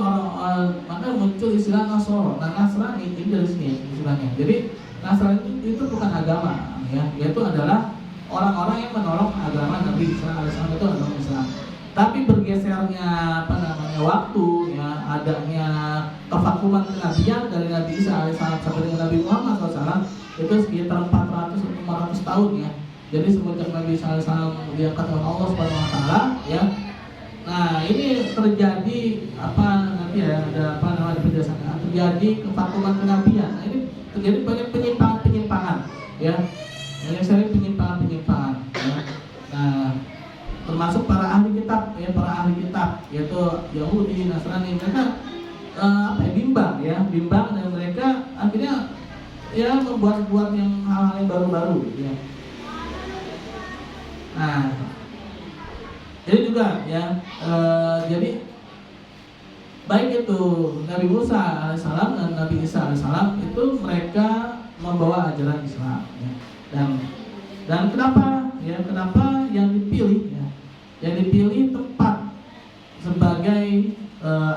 maka muncul istilah nasoro. Nah, Nasrani ini dari sini istilahnya. Jadi Nasrani itu bukan agama ya, yaitu adalah orang-orang yang menolak agama Nabi Isa alaihissalam itu agama Islam. Tapi bergesernya waktu, ya, adanya kevakuman kenabian dari Nabi Isa alaihissalam sampai dengan Nabi Muhammad SAW itu sekitar 400-500 tahun, ya. Jadi semenjak Nabi Isa alaihissalam diangkat oleh Allah Subhanahu Wa Taala, ya. Nah, ini terjadi nanti ya, ada penjelasan, terjadi kevakuman kenabian. Nah, ini terjadi banyak penyimpangan, ya. Banyak sekali penyimpangan, ya. Nah, termasuk para ahli kitab, yaitu Yahudi, Nasrani, mereka bimbang dan mereka akhirnya ya membuat yang hal-hal yang baru-baru, ya. Nah, jadi juga, ya, jadi baik itu Nabi Musa alaihissalam dan Nabi Isa alaihissalam itu mereka membawa ajaran Islam, ya. Dan kenapa yang dipilih, ya, yang dipilih tempat sebagai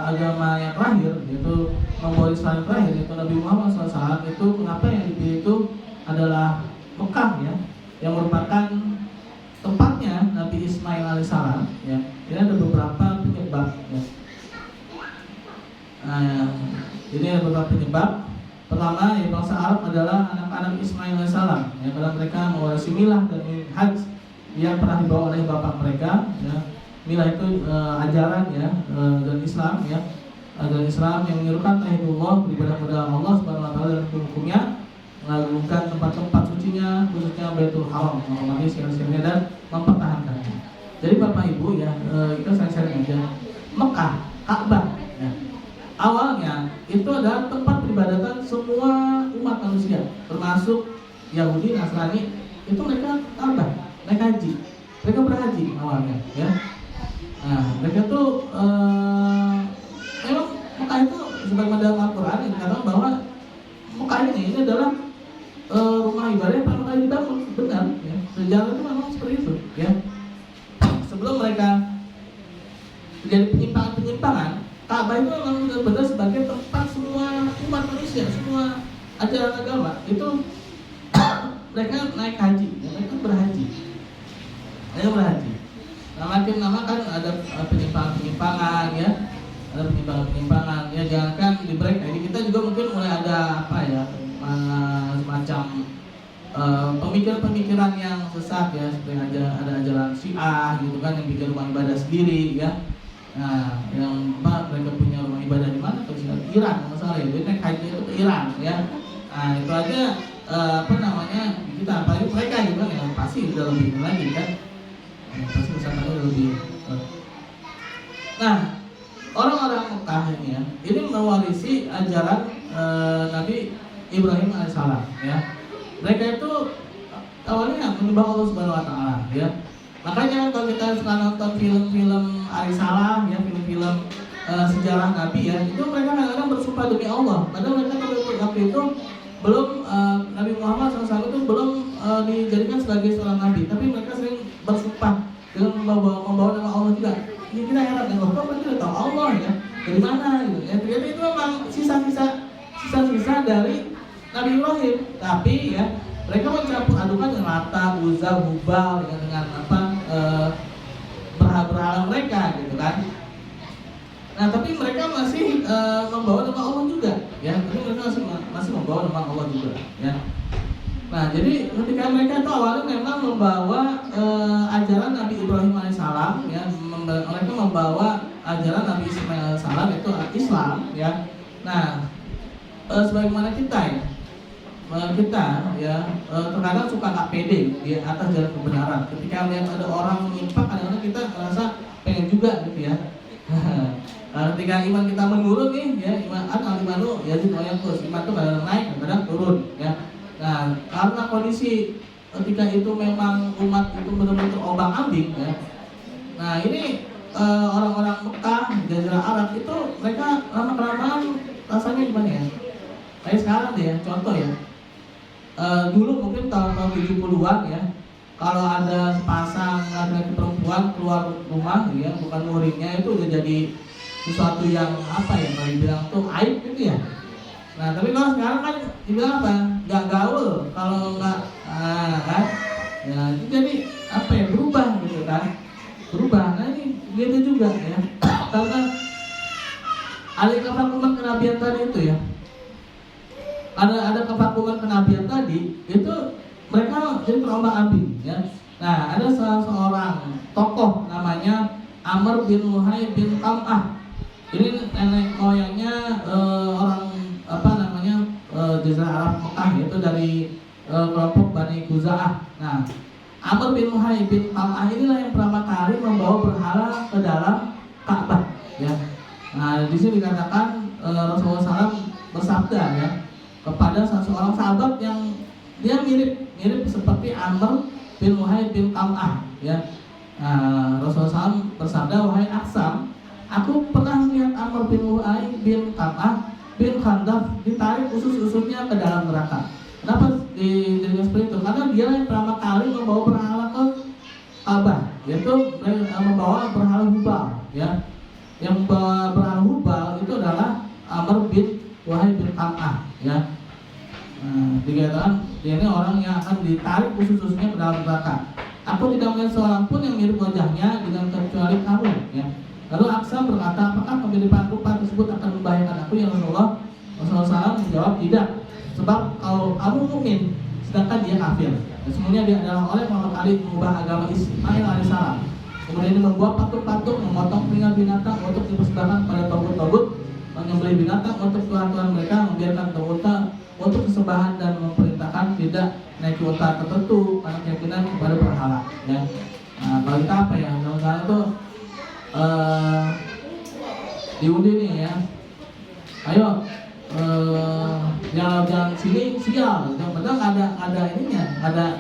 agama yang terakhir, yaitu membawa Islam terakhir, yaitu Nabi Muhammad SAW, itu kenapa yang dipilih itu adalah Mekah, ya, yang merupakan tempatnya Nabi Ismail alaihissalam, ya. Ini ada beberapa penyebab, ya. Ini ada beberapa penyebab. Pertama, ya, bangsa Arab adalah anak-anak Ismail alaihissalam, ya, karena mereka mewarisi milah dan minhaj yang pernah dibawa oleh bapak mereka, ya. Milah itu ajaran, ya, dan Islam, ya, ajaran Islam yang menyerukan tauhidullah, beribadah kepada Allah Subhanahu Wa Taala dan hukumnya, mengagungkan tempat-tempat sucinya, khususnya Baitul Haram, menghormati syiar-syiarnya dan mempertahankannya. Jadi Bapak Ibu, ya, kita sharing aja. Mekah, Ka'bah, ya, awalnya itu adalah tempat peribadatan semua umat manusia, termasuk Yahudi, Nasrani. Itu mereka Ka'bah, naik haji, mereka berhaji awalnya, ya. Nah, mereka tuh memang Mekah itu sebagaimana dalam Al-Quran yang dikatakan bahwa Mekah ini adalah rumah ibadah yang pertama kali dibangun, benar, ya. Sejarah itu memang seperti itu, ya. Sebelum mereka terjadi penyimpangan, Ka'bah itu memang benar-benar sebagai tempat semua umat manusia, semua ajaran agama itu mereka naik haji, ya, mereka berhaji. Nah, makin lama kan ada penyimpangan, ya, ada penyimpangan, ya. Jangankan di break, ini kita juga mungkin mulai ada semacam pemikiran yang sesat, ya, seperti ada ajaran Syiah gitu kan, yang bikin rumah ibadah sendiri, ya. Nah, yang mereka punya rumah ibadah di mana? Ke Iran, masalah, ya. Jadi naik haji itu ke Iran, ya. Nah, itu aja kita apalagi mereka juga, ya, pasti udah lebih lagi kan. Pasti usahanya lebih. Nah, orang-orang Mekah ini, ya, ini mewarisi ajaran Nabi Ibrahim alaihissalam, ya. Mereka itu awalnya menyembah Allah Subhanahu Wa Taala, ya. Makanya kalau kita suka nonton film-film Arisalah, ya, film-film sejarah Nabi, ya, itu mereka kadang-kadang bersumpah demi Allah. Padahal mereka waktu itu belum Nabi Muhammad SAW itu belum dijadikan sebagai seorang nabi, tapi mereka sering bersumpah dengan membawa nama Allah juga. Ini kita heran, ya, kok mereka udah tahu Allah, ya, dari mana, gitu, ya. Ternyata itu memang sisa-sisa dari Nabi Ibrahim, tapi, ya, mereka mencampur adukan dengan Lata, Uzza, Hubal, dengan berhala-berhala mereka, gitu kan. Nah, tapi mereka masih membawa nama Allah juga, ya. Tapi mereka masih membawa nama Allah juga, ya. Nah, jadi ketika mereka itu awalnya memang membawa ajaran Nabi Ibrahim alaihissalam, ya, mereka membawa ajaran Nabi Ismail alaihissalam, itu Islam, ya. Nah, sebagaimana kita, ya, terkadang suka nggak pede di atas jalan kebenaran. Ketika melihat ada orang menyimpang, kadang-kadang kita merasa pengen juga, gitu, ya. Ketika iman kita menurun nih, ya, iman al-imanu yazid wa yanqus, iman itu kadang naik, kadang turun, ya. Nah, karena kondisi ketika itu memang umat itu benar-benar terombang-ambing, ya. Nah, ini orang-orang Mekah, Jazirah Arab itu mereka lama-kelamaan rasanya gimana, ya? Kayak sekarang deh, ya, contoh, ya. Dulu mungkin tahun-tahun 70-an, ya, kalau ada sepasang laki-laki perempuan keluar rumah, ya, bukan muhrimnya, itu udah jadi sesuatu yang kalau dibilang tuh aib, gitu, ya. Nah, tapi kalau sekarang kan dibilang apa? Gak gaul kalau nggak, kan? Ya, jadi apa ya, berubah gitu kan, berubah. Nah ini gitu juga ya, karena alih kevakuman kenabian tadi itu ya, ada kevakuman kenabian tadi itu mereka jadi terombang-ambing ya. Nah ada seorang tokoh namanya Amr bin Luhai bin Qam'ah. Ini nenek moyangnya orang apa namanya Jazirah Arab Mekah, yaitu dari kelompok Bani Khuza'ah. Nah, Amr bin Luhai bin Qam'ah inilah yang pertama kali membawa berhala ke dalam Ka'bah ya. Nah, di sini dikatakan Rasulullah SAW bersabda ya kepada seorang sahabat yang dia mirip seperti Amr bin Luhai bin Qam'ah ya. Nah, Rasulullah SAW bersabda, "Wahai Aksam, aku pernah melihat Amr bin Luhai bin Qam'ah bin Khandaf ditarik usus-usutnya ke dalam neraka." Kenapa dijadikan seperti itu? Karena dia yang pertama kali membawa berhala ke Ka'bah, yaitu membawa berhala Hubal ya. Yang membawa berhala Hubal itu adalah Amr bin Luhai bin Qam'ah ya. Dikatakan dia ini orang yang akan ditarik usus-ususnya ke dalam neraka. "Aku tidak melihat seorang pun yang mirip wajahnya dengan kecuali kamu ya." Lalu Aksam berkata, "Apakah kemiripan rupa tersebut akan membahayakan aku ya Rasulullah?" Rasulullah SAW menjawab, "Tidak, sebab kalau kamu mukmin sedangkan dia kafir. Dan semuanya dia adalah orang yang pertama kali mengubah agama Ismail alaihissalam. Kemudian dia membuat patung-patung, memotong telinga binatang untuk dipersembahkan pada togut-togut, menyembelih binatang untuk tuhan-tuhan mereka, membiarkan unta untuk kesembahan dan memerintahkan tidak naik unta tertentu karena keyakinan kepada berhala." Ya. Nah, kalau kita apa ya? Sekarang tuh diundi nih ya. Ayo jangan sini sial. Padahal ada ininya, ada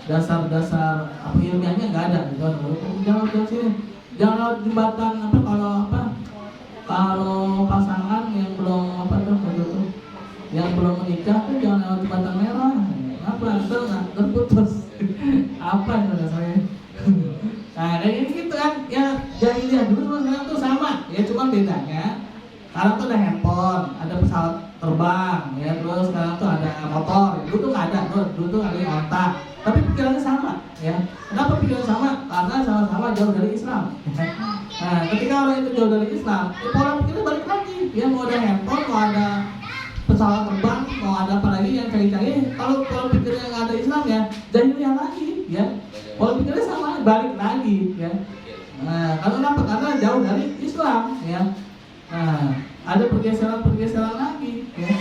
dasar apa ilmiahnya nggak ada. Jangan sini. Jangan lewat jembatan kalau pasangan yang belum yang belum menikah tuh jangan lewat jembatan merah. Apa itu terputus? Apa itu saya? Nah, dan ini gitu kan ya, jahiliyah dulu sama sekarang tuh sama ya, cuma bedanya sekarang tuh ada handphone, ada pesawat terbang ya, terus sekarang tuh ada motor. Dulu tuh nggak ada, dulu tuh ada onta, tapi pikirannya sama ya. Kenapa pikiran sama? Karena sama-sama jauh dari Islam. Nah, ketika orang itu jauh dari Islam, pola pikirnya balik lagi. Dia mau ada handphone, mau ada pesawat terbang, mau ada apa lagi yang canggih-canggih. Kalau pola pikirnya nggak ada Islam ya, jahiliyah lagi ya. Pola pikirnya sama, balik lagi ya. Nah, kenapa? Karena jauh dari Islam ya. Nah, ada pergeseran lagi ya.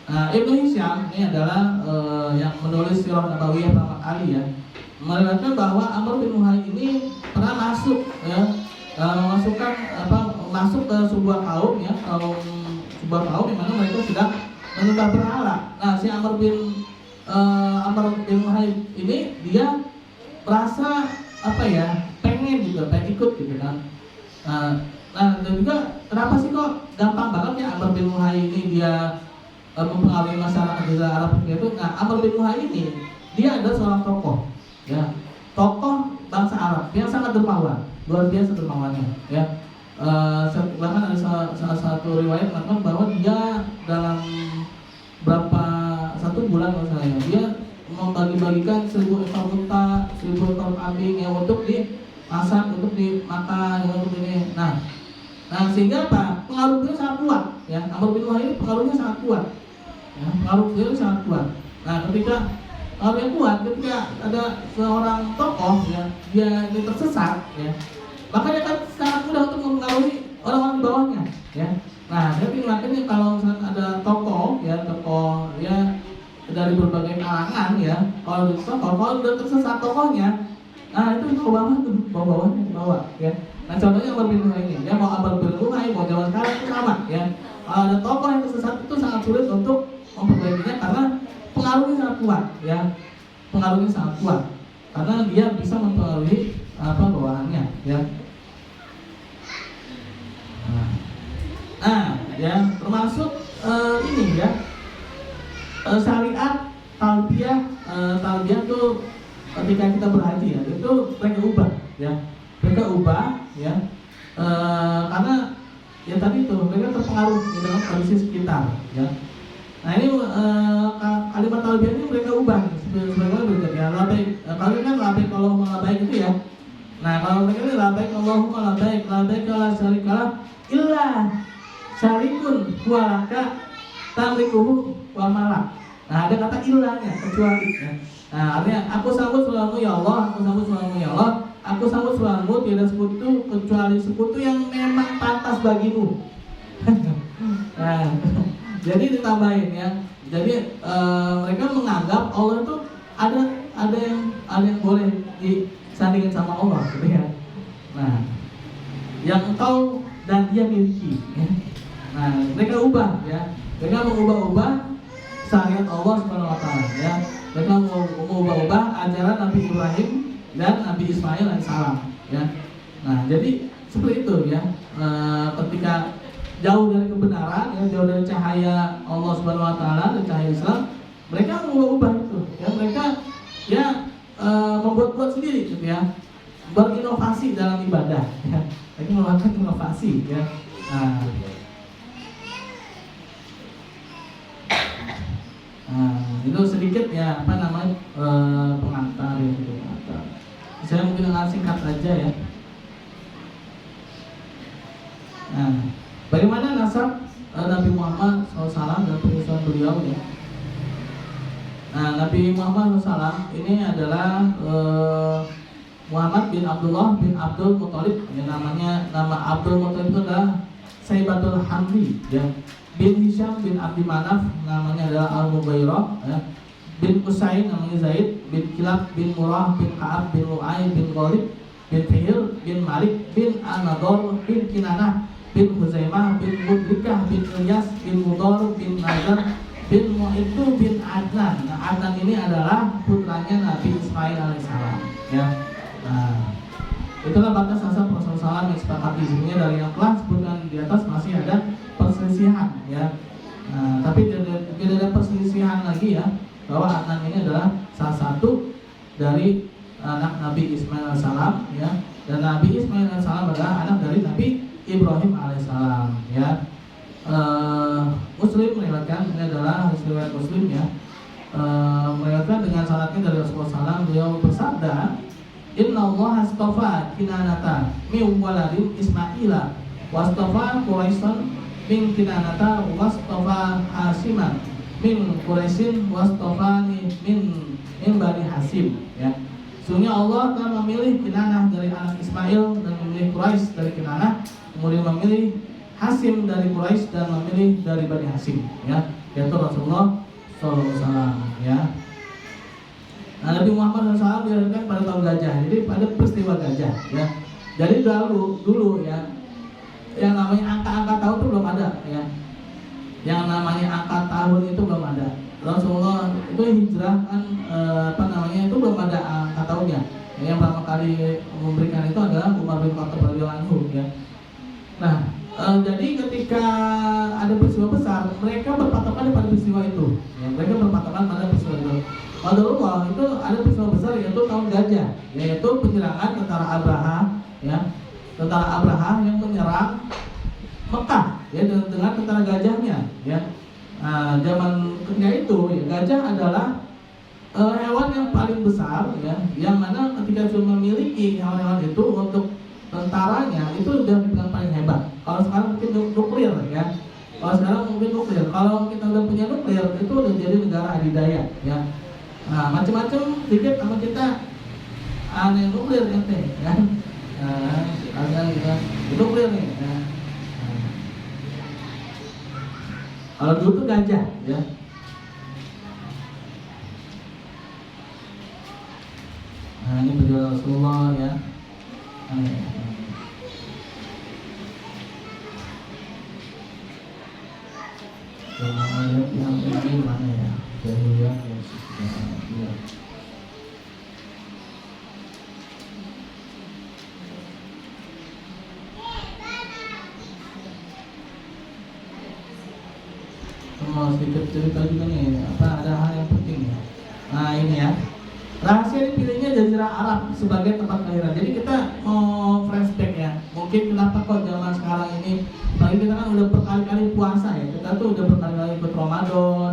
Nah, Ibnu Hisham ini adalah yang menulis Sirah Nabawiyah pertama kali ya, meriwayatkan bahwa Amr bin Luhai ini pernah masuk ya, masuk ke sebuah kaum ya, sebuah kaum di mana mereka sedang menyembah berhala. Nah, si Amr bin Luhai ini dia merasa pengen ikut gitu kan. Nah, dan juga kenapa sih kok gampang banget ya Amr bin Luhai ini dia mempengaruhi masyarakat Jazirah Arab itu. Nah, Amr bin Luhai ini dia adalah seorang tokoh ya, tokoh bangsa Arab yang sangat dermawan, luar biasa dermawannya ya. Bahkan ada salah satu riwayat mengatakan bahwa dia dalam satu bulan misalnya dia membagi-bagikan 1000 ekor unta, 1000 ekor kambing yang untuk dimasak, untuk dimakan, untuk ini. Nah sehingga apa? Pengaruh beliau sangat kuat ya. Amr bin Luhai ini pengaruhnya sangat kuat ya, pengaruh beliau sangat kuat. Nah, ketika pengaruhnya kuat, ketika ada seorang tokoh ya, dia ini tersesat ya, maka dia akan sangat mudah untuk mempengaruhi orang-orang di bawahnya ya. Nah, jadi makanya kalau misalnya ada tokoh ya dari berbagai kalangan ya, kalau udah tersesat tokohnya, nah itu bawahnya ke bawah ya. Nah, contohnya Amr bin Luhai ini, ya mau Amr bin Luhai mau zaman sekarang itu sama ya. Ada tokoh yang tersesat itu sangat sulit untuk memperbaikinya karena pengaruhnya sangat kuat ya, pengaruhnya sangat kuat karena dia bisa mempengaruhi bawahannya ya. Nah, ya termasuk ini ya, syariat talbiyah tuh ketika kita berhaji ya, itu mereka ubah ya, karena ya tadi itu mereka terpengaruh dengan kondisi sekitar ya. Nah ini kalimat talbiyah ini mereka ubah sebagaimana berikut ya. Labaik, kalau kan labaik Allahumma labaik itu ya. Nah kalau mereka ini labaik Allahumma labaik la syarikalah illa syarikun huwalaka tamlikuhu wa malak. Nah ada kata illahnya, kecuali ya. Nah artinya aku sambut selalu ya Allah, aku sambut selalu ya Allah, aku sambut selalu tiada sekutu kecuali sekutu yang memang pantas bagimu. Nah, jadi ditambahin ya. Jadi mereka menganggap Allah itu ada yang boleh disandingin sama Allah gitu ya. Nah, yang engkau dan dia miliki ya. Nah, mereka ubah ya. Mereka mengubah-ubah syariat Allah Subhanahu wa taala ya. Mereka mengubah-ubah ajaran Nabi Ibrahim dan Nabi Ismail alaihissalam ya. Nah, jadi seperti itu ya. Ketika jauh dari kebenaran, ya, jauh dari cahaya Allah Subhanahu wa taala dan cahaya Islam, mereka mengubah itu. Ya, mereka ya membuat-buat sendiri gitu ya. Berinovasi dalam ibadah ya. Mereka melakukan inovasi ya. Itu sedikit ya pengantar ya gitu. Saya mungkin akan singkat aja ya. Nah, bagaimana nasab Nabi Muhammad SAW dan penyusunan beliau ya? Nah, Nabi Muhammad SAW ini adalah Muhammad bin Abdullah bin Abdul Muthalib. Ya, nama Abdul Muthalib itu adalah Saibatul Hamdi ya. Bin Hisham bin Abdi Manaf namanya adalah Al-Mughairah ya. Bin Usain namanya Zaid, bin Kilab bin Murrah bin Ka'ab bin Lu'ay bin Ghalib bin Fihr bin Malik bin An-Nadhr bin Kinanah bin Huzaimah bin Mudrikah bin Ilyas bin Mudor bin Nazar bin Mu'iddu bin Adnan. Nah, Adnan ini adalah putranya Nabi Ismail alaihissalam ya. Nah, itulah batas nasab Rasulullah SAW yang sepakati. Sebenarnya dari yang telah sebutkan di atas masih ada perselisihan ya. Nah, tapi tidak ada perselisihan lagi ya, bahwa Adnan ini adalah salah satu dari anak Nabi Ismail alaihissalam ya. Dan Nabi Ismail alaihissalam adalah anak dari Nabi Ibrahim alaihissalam ya. Muslim meriwayatkan, ini adalah riwayat Muslim ya, meriwayatkan dengan sanadnya dari Rasulullah SAW. Beliau bersabda, Inna Allah astafa Kinanata min waladin Ismaila wastafa Quraisyan min Kinanata wastafa Hasiman min Quraisyin wastafani min Bani Hasim ya. Sesungguhnya Allah telah memilih Kinanah dari anak Ismail dan memilih Quraisy dari Kinanah, kemudian memilih Hasim dari Quraisy dan memilih dari Bani Hasim ya, yaitu Rasulullah SAW ya. Nah, Nabi Muhammad SAW dilahirkan pada tahun gajah, jadi pada peristiwa gajah ya. Jadi dulu ya, yang namanya angka-angka tahun itu belum ada ya. Yang namanya angka tahun itu belum ada. Rasulullah itu hijrah kan itu belum ada angka tahunnya. Yang pertama kali memberikan itu adalah Umar bin Khattab radhiyallahu anhu ya. Nah, jadi ketika ada peristiwa besar, mereka berpatokan pada peristiwa itu. Ya, mereka berpatokan pada peristiwa itu. Qadarullah itu ada peristiwa besar yaitu tahun gajah, yaitu penyerangan tentara Abraha ya. Tentara Abraha yang menyerang Mekah ya dengan tentara gajahnya ya. Nah, zaman ketika itu ya, gajah adalah hewan yang paling besar ya, yang mana ketika sudah memiliki hewan-hewan itu untuk tentaranya itu sudah dibilang paling hebat. Kalau sekarang mungkin nuklir ya. Kalau sekarang mungkin nuklir. Kalau kita udah punya nuklir itu udah jadi negara adidaya ya. Nah, macam-macam sedikit sama kita aneh nuklir ente ya. Ada kita nuklir nih ya. Kalau dulu tuh gajah ya. Nah, ini beliau Rasulullah ya. Yang ini mana ya? Jahiliyah ya. Mau sedikit cerita juga nih, ada hal yang penting ya. Nah ini ya, rahasia dipilihnya Jazirah Arab sebagai tempat kelahiran. Jadi kita mau flashback ya, mungkin kenapa kok zaman sekarang ini, bagi kita kan udah berkali-kali puasa ya, kita tuh udah berkali-kali ikut Ramadan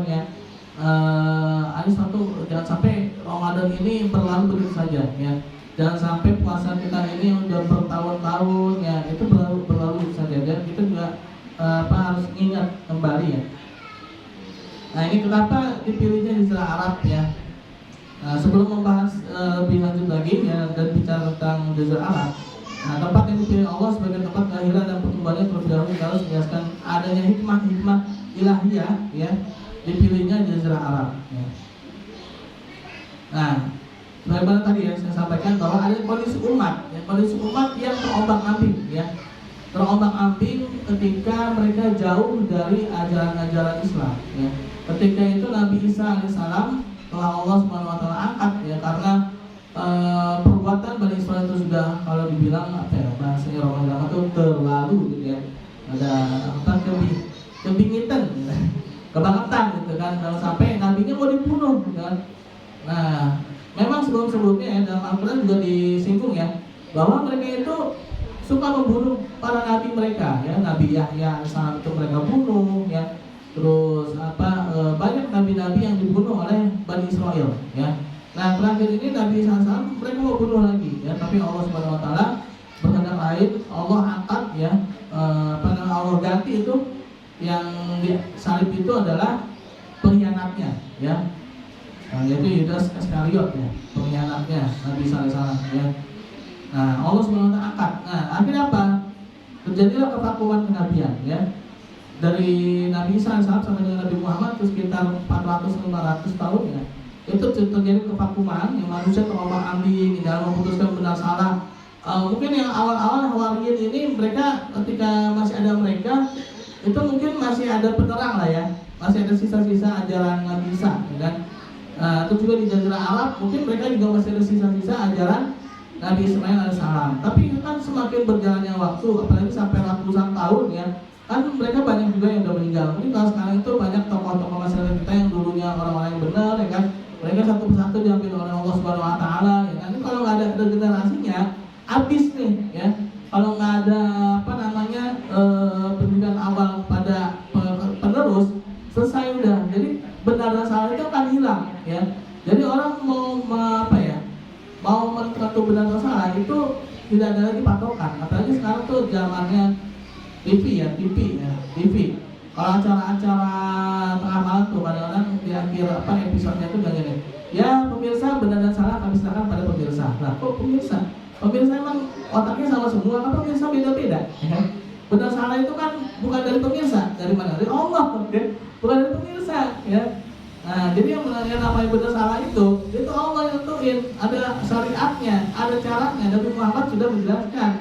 Jangan sampai puasa kita ini udah bertahun-tahun ya itu berlalu saja, dan kita juga harus ingat kembali ya. Nah ini kenapa dipilihnya Jazirah Arab ya. Nah, sebelum membahas lebih lanjut lagi ya dan bicara tentang Jazirah Arab, nah, tempat yang dipilih Allah sebagai tempat kelahiran dan pertumbuhannya terlebih dahulu harus menjelaskan adanya hikmah ilahiyah ya dipilihnya Jazirah Arab ya. Nah, bagaimana tadi ya saya sampaikan bahwa ada kondisi umat yang terombang-ambing ya, terombang-ambing ketika mereka jauh dari ajaran-ajaran Islam ya. Ketika itu Nabi Isa alaihissalam telah Allah Subhanahu wa taala angkat ya, karena perbuatan Bani Israil itu sudah kalau dibilang apa ya bahasanya Ramadan itu terlalu gitu ya, ada apa kebingitan gitu, kebangetan gitu kan, kalau sampai nabinya mau dibunuh gitu kan. Nah memang sebelum-sebelumnya ya dalam Al-Quran juga disinggung ya bahwa mereka itu suka membunuh para nabi mereka ya. Nabi Yahya alaihissalam itu mereka bunuh ya. Terus banyak nabi-nabi yang dibunuh oleh Bani Israel ya. Nah terakhir ini Nabi SAW mereka mau bunuh lagi ya, tapi Allah Subhanahu Wa Taala berkehendak lain, Allah angkat ya, Allah ganti itu yang di salib itu adalah pengkhianatnya ya. Nah, yaitu Yudas Iskariot ya, pengkhianatnya Nabi SAW ya. Nah Allah Subhanahu Wa Taala angkat. Nah akhirnya apa? Terjadilah kevakuman kenabian ya. Dari Nabi Isa sampai dengan Nabi Muhammad itu sekitar 400-500 tahun ya. Itu terjadi kevakuman yang manusia terombang-ambing dalam memutuskan benar salah. Mungkin yang awal-awal Hawariyin ini mereka ketika masih ada mereka itu mungkin masih ada penerang lah ya, masih ada sisa-sisa ajaran Nabi Isa ya kan. Itu juga di Jazirah Arab mungkin mereka juga masih ada sisa-sisa ajaran Nabi Ismail alaihissalam. Tapi kan semakin berjalannya waktu, apalagi sampai ratusan tahun ya, kan mereka banyak juga yang udah meninggal. Mungkin kalau sekarang itu banyak tokoh-tokoh masyarakat kita yang dulunya orang-orang yang benar ya kan, mereka satu persatu diambil oleh Allah Subhanahu Wa Taala ya kan. Kalau nggak ada generasinya habis nih ya. Kalau nggak ada pendidikan awal pada penerus, selesai udah. Jadi benar dan salah itu akan hilang ya. Jadi orang mau menentukan benar dan salah itu tidak ada lagi patokan. Apalagi sekarang tuh zamannya TV. Kalau acara-acara tengah malam tuh kadang-kadang di akhir episodenya tuh gini. Ya pemirsa, benar dan salah kami serahkan pada pemirsa. Nah kok pemirsa? Pemirsa emang otaknya sama semua, kan pemirsa beda-beda ya? Benar salah itu kan bukan dari pemirsa, dari mana? Dari Allah ya? Bukan dari pemirsa ya. Nah jadi yang namanya benar salah itu Allah yang tentuin, ada syariatnya, ada caranya. Nabi Muhammad sudah menjelaskan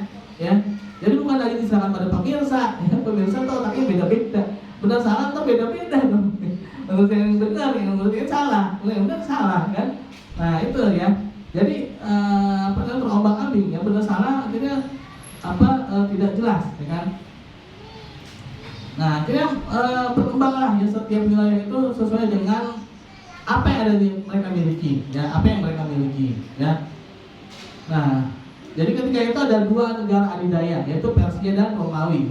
ya. Jadi bukan lagi diserahkan pada pemirsa ya. Pemirsa tuh otaknya beda-beda, benar salah tuh beda-beda dong. Menurut yang benar, yang menurut yang salah, yang benar salah kan. Nah itu ya. Jadi terombang-ambing ya, benar salah akhirnya tidak jelas ya kan. Nah akhirnya berkembanglah ya setiap wilayah itu sesuai dengan apa yang ada di mereka miliki ya, apa yang mereka miliki ya. Nah jadi ketika itu ada dua negara adidaya, yaitu Persia dan Romawi.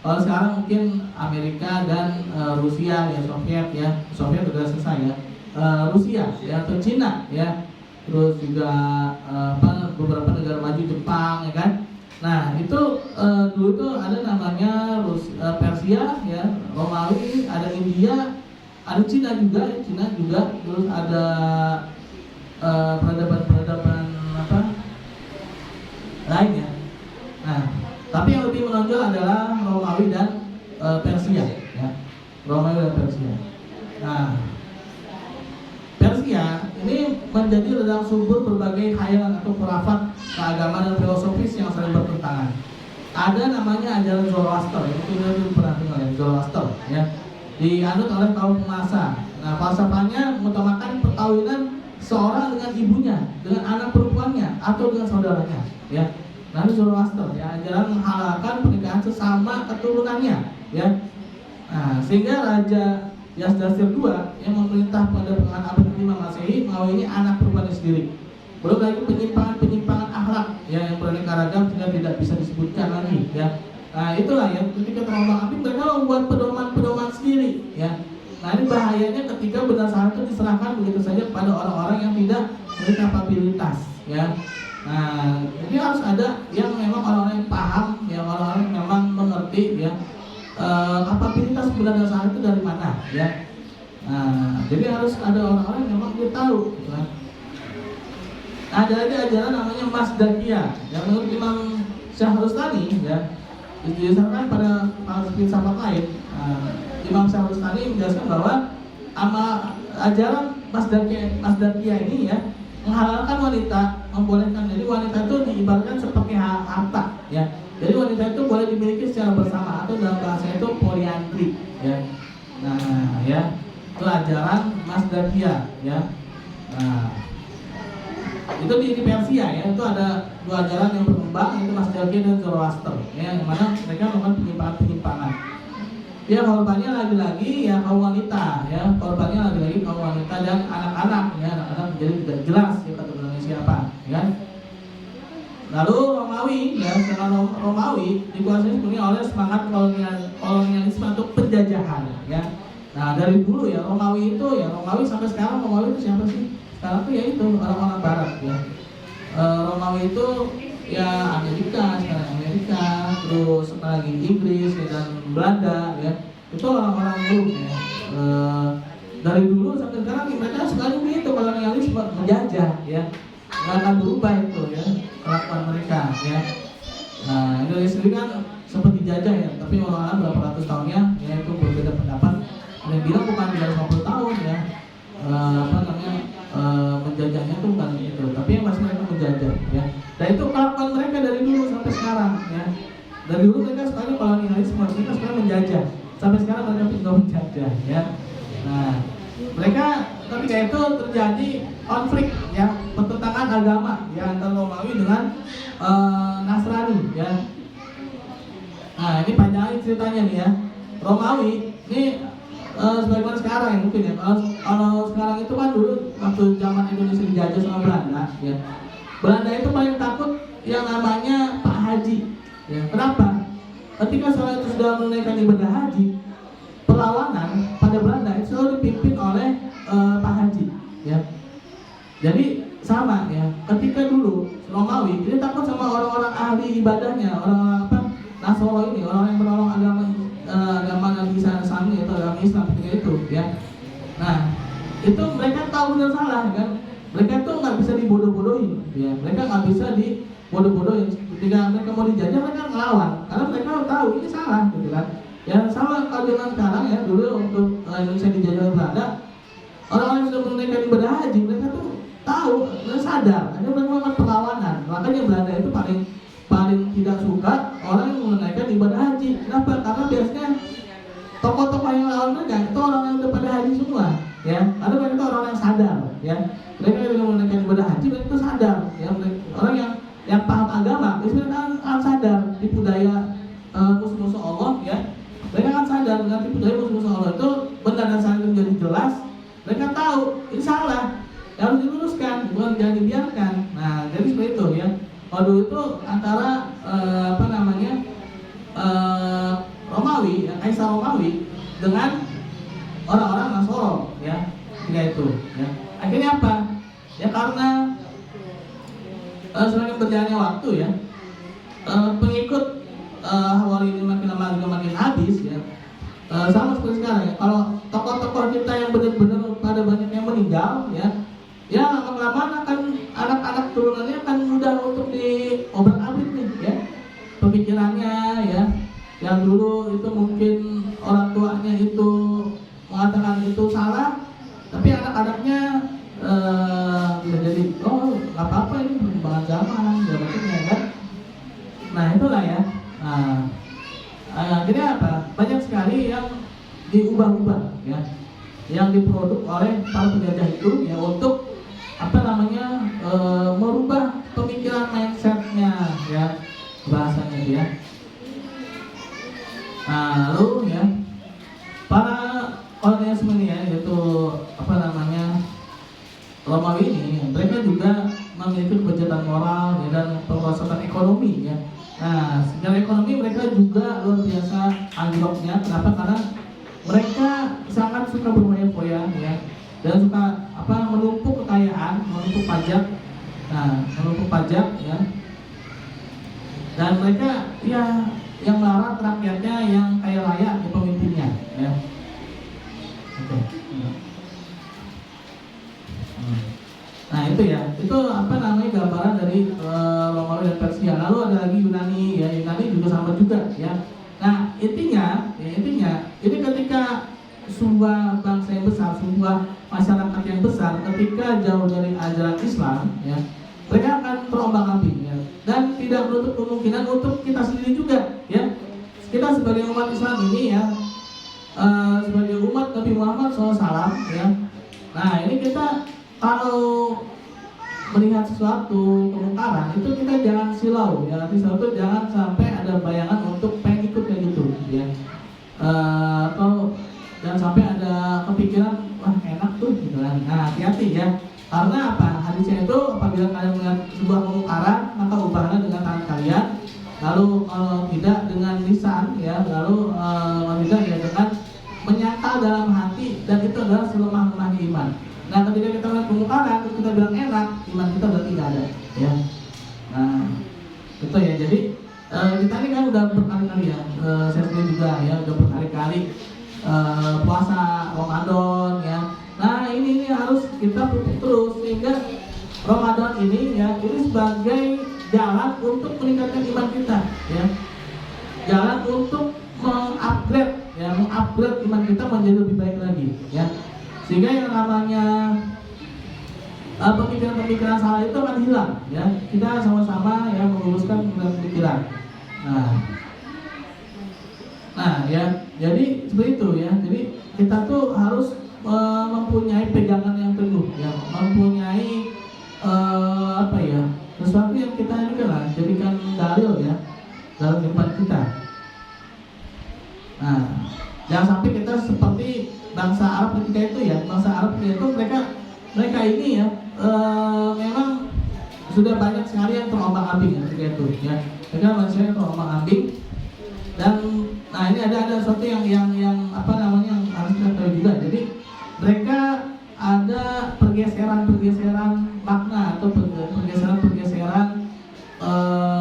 Kalau sekarang mungkin Amerika dan Rusia ya, Soviet ya, Soviet sudah selesai ya, Rusia ya atau Cina ya, terus juga beberapa negara maju Jepang ya kan. Nah itu dulu tuh ada namanya Persia ya, Romawi, ada India, ada Cina juga, terus ada peradaban lainnya. Nah, tapi yang lebih menonjol adalah Romawi dan Persia ya. Romawi dan Persia. Nah, Persia ini menjadi ladang sumber berbagai khayalan atau khurafat keagamaan dan filosofis yang saling bertentangan. Ada namanya ajaran Zoroaster, itu kita pernah dengar ya, Zoroaster ya. Dianut oleh kaum penguasa. Nah, falsafahnya mengutamakan perkawinan seorang dengan ibunya, dengan anak perempuannya, atau dengan saudaranya ya. Nah itu Zoroaster ya, ajaran menghalalkan pernikahan sesama keturunannya ya. Nah sehingga Raja Yazdasir II yang memerintah pada pertengahan abad ke-5 Masehi mengawini anak perempuannya sendiri. Belum lagi penyimpangan akhlak ya, yang beraneka ragam sehingga tidak bisa disebutkan lagi ya. Nah itulah ya, ketika terombang-ambing mereka membuat pedoman-pedoman sendiri ya. Nah, ini bahayanya ketika benda saham itu diserahkan begitu saja kepada orang-orang yang tidak memiliki kapabilitas, ya. Nah, ini harus ada yang memang orang-orang yang paham, yang orang-orang yang memang mengerti, ya, kapabilitas benda saham itu dari mana, ya. Nah, jadi harus ada orang-orang yang memang dia tahu, gitu kan. Ada lagi ajaran namanya Masdakiyah, yang menurut Imam Syahrustani, ya, didasarkan pada filsafat lain. Imam Syahrustani menjelaskan bahwa ajaran Masdakiyah ini, ya, menghalalkan wanita, membolehkan. Jadi wanita itu diibaratkan seperti harta, ya. Jadi wanita itu boleh dimiliki secara bersama atau dalam bahasa itu poliandri, ya. Nah, ya, itu ajaran Masdakiyah, ya. Nah, itu di Persia, ya, itu ada dua ajaran yang berkembang, yaitu Masdakiyah dan Zoroaster, ya, yang mana mereka melakukan penyimpangan. Ya, korbannya lagi-lagi ya kaum wanita, ya, korbannya lagi-lagi kaum wanita dan anak-anak, ya, anak-anak jadi tidak jelas ya kata bilangnya siapa, ya. Lalu Romawi, ya, sekarang Romawi dikuasai sepenuhnya oleh semangat kolonialisme atau penjajahan, ya. Nah, dari dulu ya Romawi itu, ya, Romawi sampai sekarang Romawi itu siapa sih? Sekarang tuh ya itu orang-orang Barat, ya. Romawi itu ya Amerika, sekarang Amerika, terus lagi Inggris, ya, dan Belanda, ya, itu orang-orang dulu, ya. Dari dulu sampai sekarang mereka selalu begitu kolonialisme, menjajah, ya, nggak akan berubah itu, ya, kelakuan mereka, ya. Nah, Indonesia sendiri kan sempat dijajah, ya, tapi orang-orang berapa ratus tahunnya, ya, itu berbeda pendapat. Ada yang bilang bukan 250 tahun, ya, menjajahnya tuh bukan itu, tapi yang masih mereka menjajah, ya. Dan itu kelakuan mereka dari dulu sampai sekarang, ya. Dari dulu mereka sekali kolonialisme, mereka sekarang menjajah, sampai sekarang mereka juga menjajah, ya. Nah, mereka ketika itu terjadi konflik, ya, pertentangan agama, ya, antara Romawi dengan Nasrani, ya. Nah, ini panjang ceritanya nih, ya. Romawi ini sebagaimana sekarang ya mungkin, ya. Kalau sekarang itu kan dulu waktu zaman Indonesia dijajah sama Belanda, ya. Belanda itu paling takut yang namanya Pak Haji, ya. Kenapa? Ketika seorang itu sudah menunaikan ibadah haji, perlawanan pada Belanda itu selalu dipimpin oleh Pak Haji, ya. Jadi sama, ya. Ketika dulu Romawi ini takut sama orang-orang ahli ibadahnya, orang-orang apa? Nasoro ini, orang yang menolong agama Nabi Isa Sami atau agama Islam ketika itu, ya. Nah, itu mereka tahu benar salah, kan? Mereka tuh nggak bisa dibodoh-bodohin, ya. Mereka nggak bisa dibodoh-bodohin. Ketika mereka mau dijajah, mereka ngelawan, karena mereka tahu ini salah, gitu kan? Ya, sama kalau zaman sekarang, ya, dulu untuk Indonesia dijajah oleh Belanda, orang-orang yang sudah menunaikan ibadah haji, mereka tuh tahu, mereka sadar, hanya mereka melakukan perlawanan. Makanya Belanda itu paling tidak suka orang yang menunaikan ibadah haji. Kenapa? Karena biasanya tokoh-tokoh yang lawan mereka itu orang yang udah pada haji semua, ya. Karena mereka itu orang yang sadar, ya. Mereka yang menunaikan ibadah haji, mereka itu sadar, ya. Orang yang paham agama, biasanya akan sadar di budaya musuh-musuh Allah, ya. Mereka akan sadar dengan tipu daya musuh-musuh Allah itu benar dan salah itu menjadi jelas. Mereka tahu ini salah, harus diluruskan, bukan jangan dibiarkan. Nah, jadi seperti itu, ya. Kalau itu antara Romawi, ya, Kaisar Romawi dengan orang-orang Nasoro, ya, ketika itu, ya. Akhirnya apa? Ya karena semakin berjalannya waktu, ya, pengikut Hawari ini makin lama juga makin habis, ya. Sama seperti sekarang, ya. Kalau tokoh-tokoh kita yang benar-benar pada banyak yang meninggal, ya lama-lama akan anak-anak turunannya akan mudah untuk diobrak-abrik nih, ya. Pemikirannya, ya, yang dulu itu mungkin orang tuanya itu mengatakan itu salah, tapi anak-anaknya bisa jadi oh nggak apa-apa ini perkembangan zaman, ya kan. Nah itulah, ya. Nah, akhirnya apa? Banyak sekali yang diubah-ubah, ya, yang diproduk oleh para penjajah itu, ya, untuk merubah pemikiran mindsetnya, ya, bahasanya, ya. Nah, lalu, ya, para kolonialisme ini, ya, yaitu Romawi ini, mereka juga memiliki kejahatan moral, ya, dan penguasaan ekonomi, ya. Nah, secara ekonomi mereka juga luar biasa anjloknya. Kenapa? Karena mereka sangat suka Dan mereka ya yang melarang rakyatnya yang kaya raya di pemimpinnya, ya. Oke. Nah itu ya, itu apa namanya gambaran dari Romawi dan Persia. Lalu ada lagi Yunani, ya Yunani juga sama juga, ya. Nah intinya ini ketika sebuah bangsa yang besar, sebuah masyarakat yang besar, ketika jauh dari ajaran Islam, ya, mereka akan terombang-ambing, ya. Dan tidak menutup kemungkinan untuk kita sendiri juga, ya. Kita sebagai umat Islam ini, ya, sebagai umat Nabi Muhammad SAW, ya. Nah ini kita kalau melihat sesuatu kemungkaran itu kita jangan silau, ya. Sesuatu jangan sampai ada bayangan untuk pengen ikut kayak gitu, ya. Atau jangan sampai ada kepikiran wah enak tuh gitu kan. Nah hati-hati ya, karena apa, hadisnya itu apabila kalian melihat sebuah kemungkaran maka ubahlah dengan tangan kalian, lalu tidak dengan lisan, ya, lalu tidak ya dengan menyangkal dalam hati, dan itu adalah selemah-lemahnya iman. Nah ketika kita melihat kemungkaran terus kita bilang enak, iman kita berarti tidak ada, ya. Nah itu ya, jadi kita ini kan udah berkali-kali ya, saya sendiri juga ya udah berkali-kali puasa Ramadan, ya. Nah ini harus kita pupuk terus sehingga Ramadan ini, ya, ini sebagai jalan untuk meningkatkan iman kita, ya. Jalan untuk mengupgrade, ya, mengupgrade iman kita menjadi lebih baik lagi, ya. Sehingga yang namanya pemikiran-pemikiran salah itu akan hilang, ya. Kita sama-sama ya meluruskan pemikiran. Nah, ya, jadi seperti itu, ya. Jadi kita tuh harus mempunyai pegangan yang teguh, ya, mempunyai apa ya, sesuatu yang kita ini kan jadikan dalil, ya, dalam kehidupan kita. Nah, jangan sampai kita seperti bangsa Arab ketika itu, ya. Bangsa Arab ketika itu mereka ini, ya, memang sudah banyak sekali yang terombang-ambing, ya, ketika itu, ya. Mereka manusia terombang-ambing. Dan nah ini ada sesuatu yang apa namanya yang harus kita tahu juga. Jadi mereka ada pergeseran makna atau pergeseran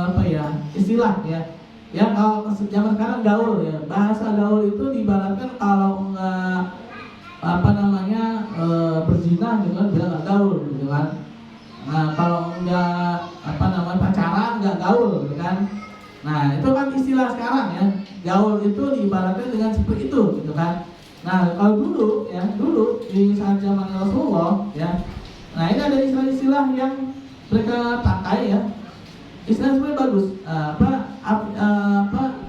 apa ya, istilah, ya. Ya kalau zaman sekarang gaul, ya, bahasa gaul itu diibaratkan kalau enggak apa namanya berzina gitu kan bilang enggak gaul gitu kan. Nah kalau enggak apa namanya pacaran enggak gaul gitu kan. Nah itu kan istilah sekarang, ya. Gaul itu diibaratkan dengan seperti itu gitu kan. Nah kalau dulu, ya, dulu di saat zaman Rasulullah, ya, nah ini ada istilah-istilah yang mereka pakai, ya. Istilah sebenarnya bagus,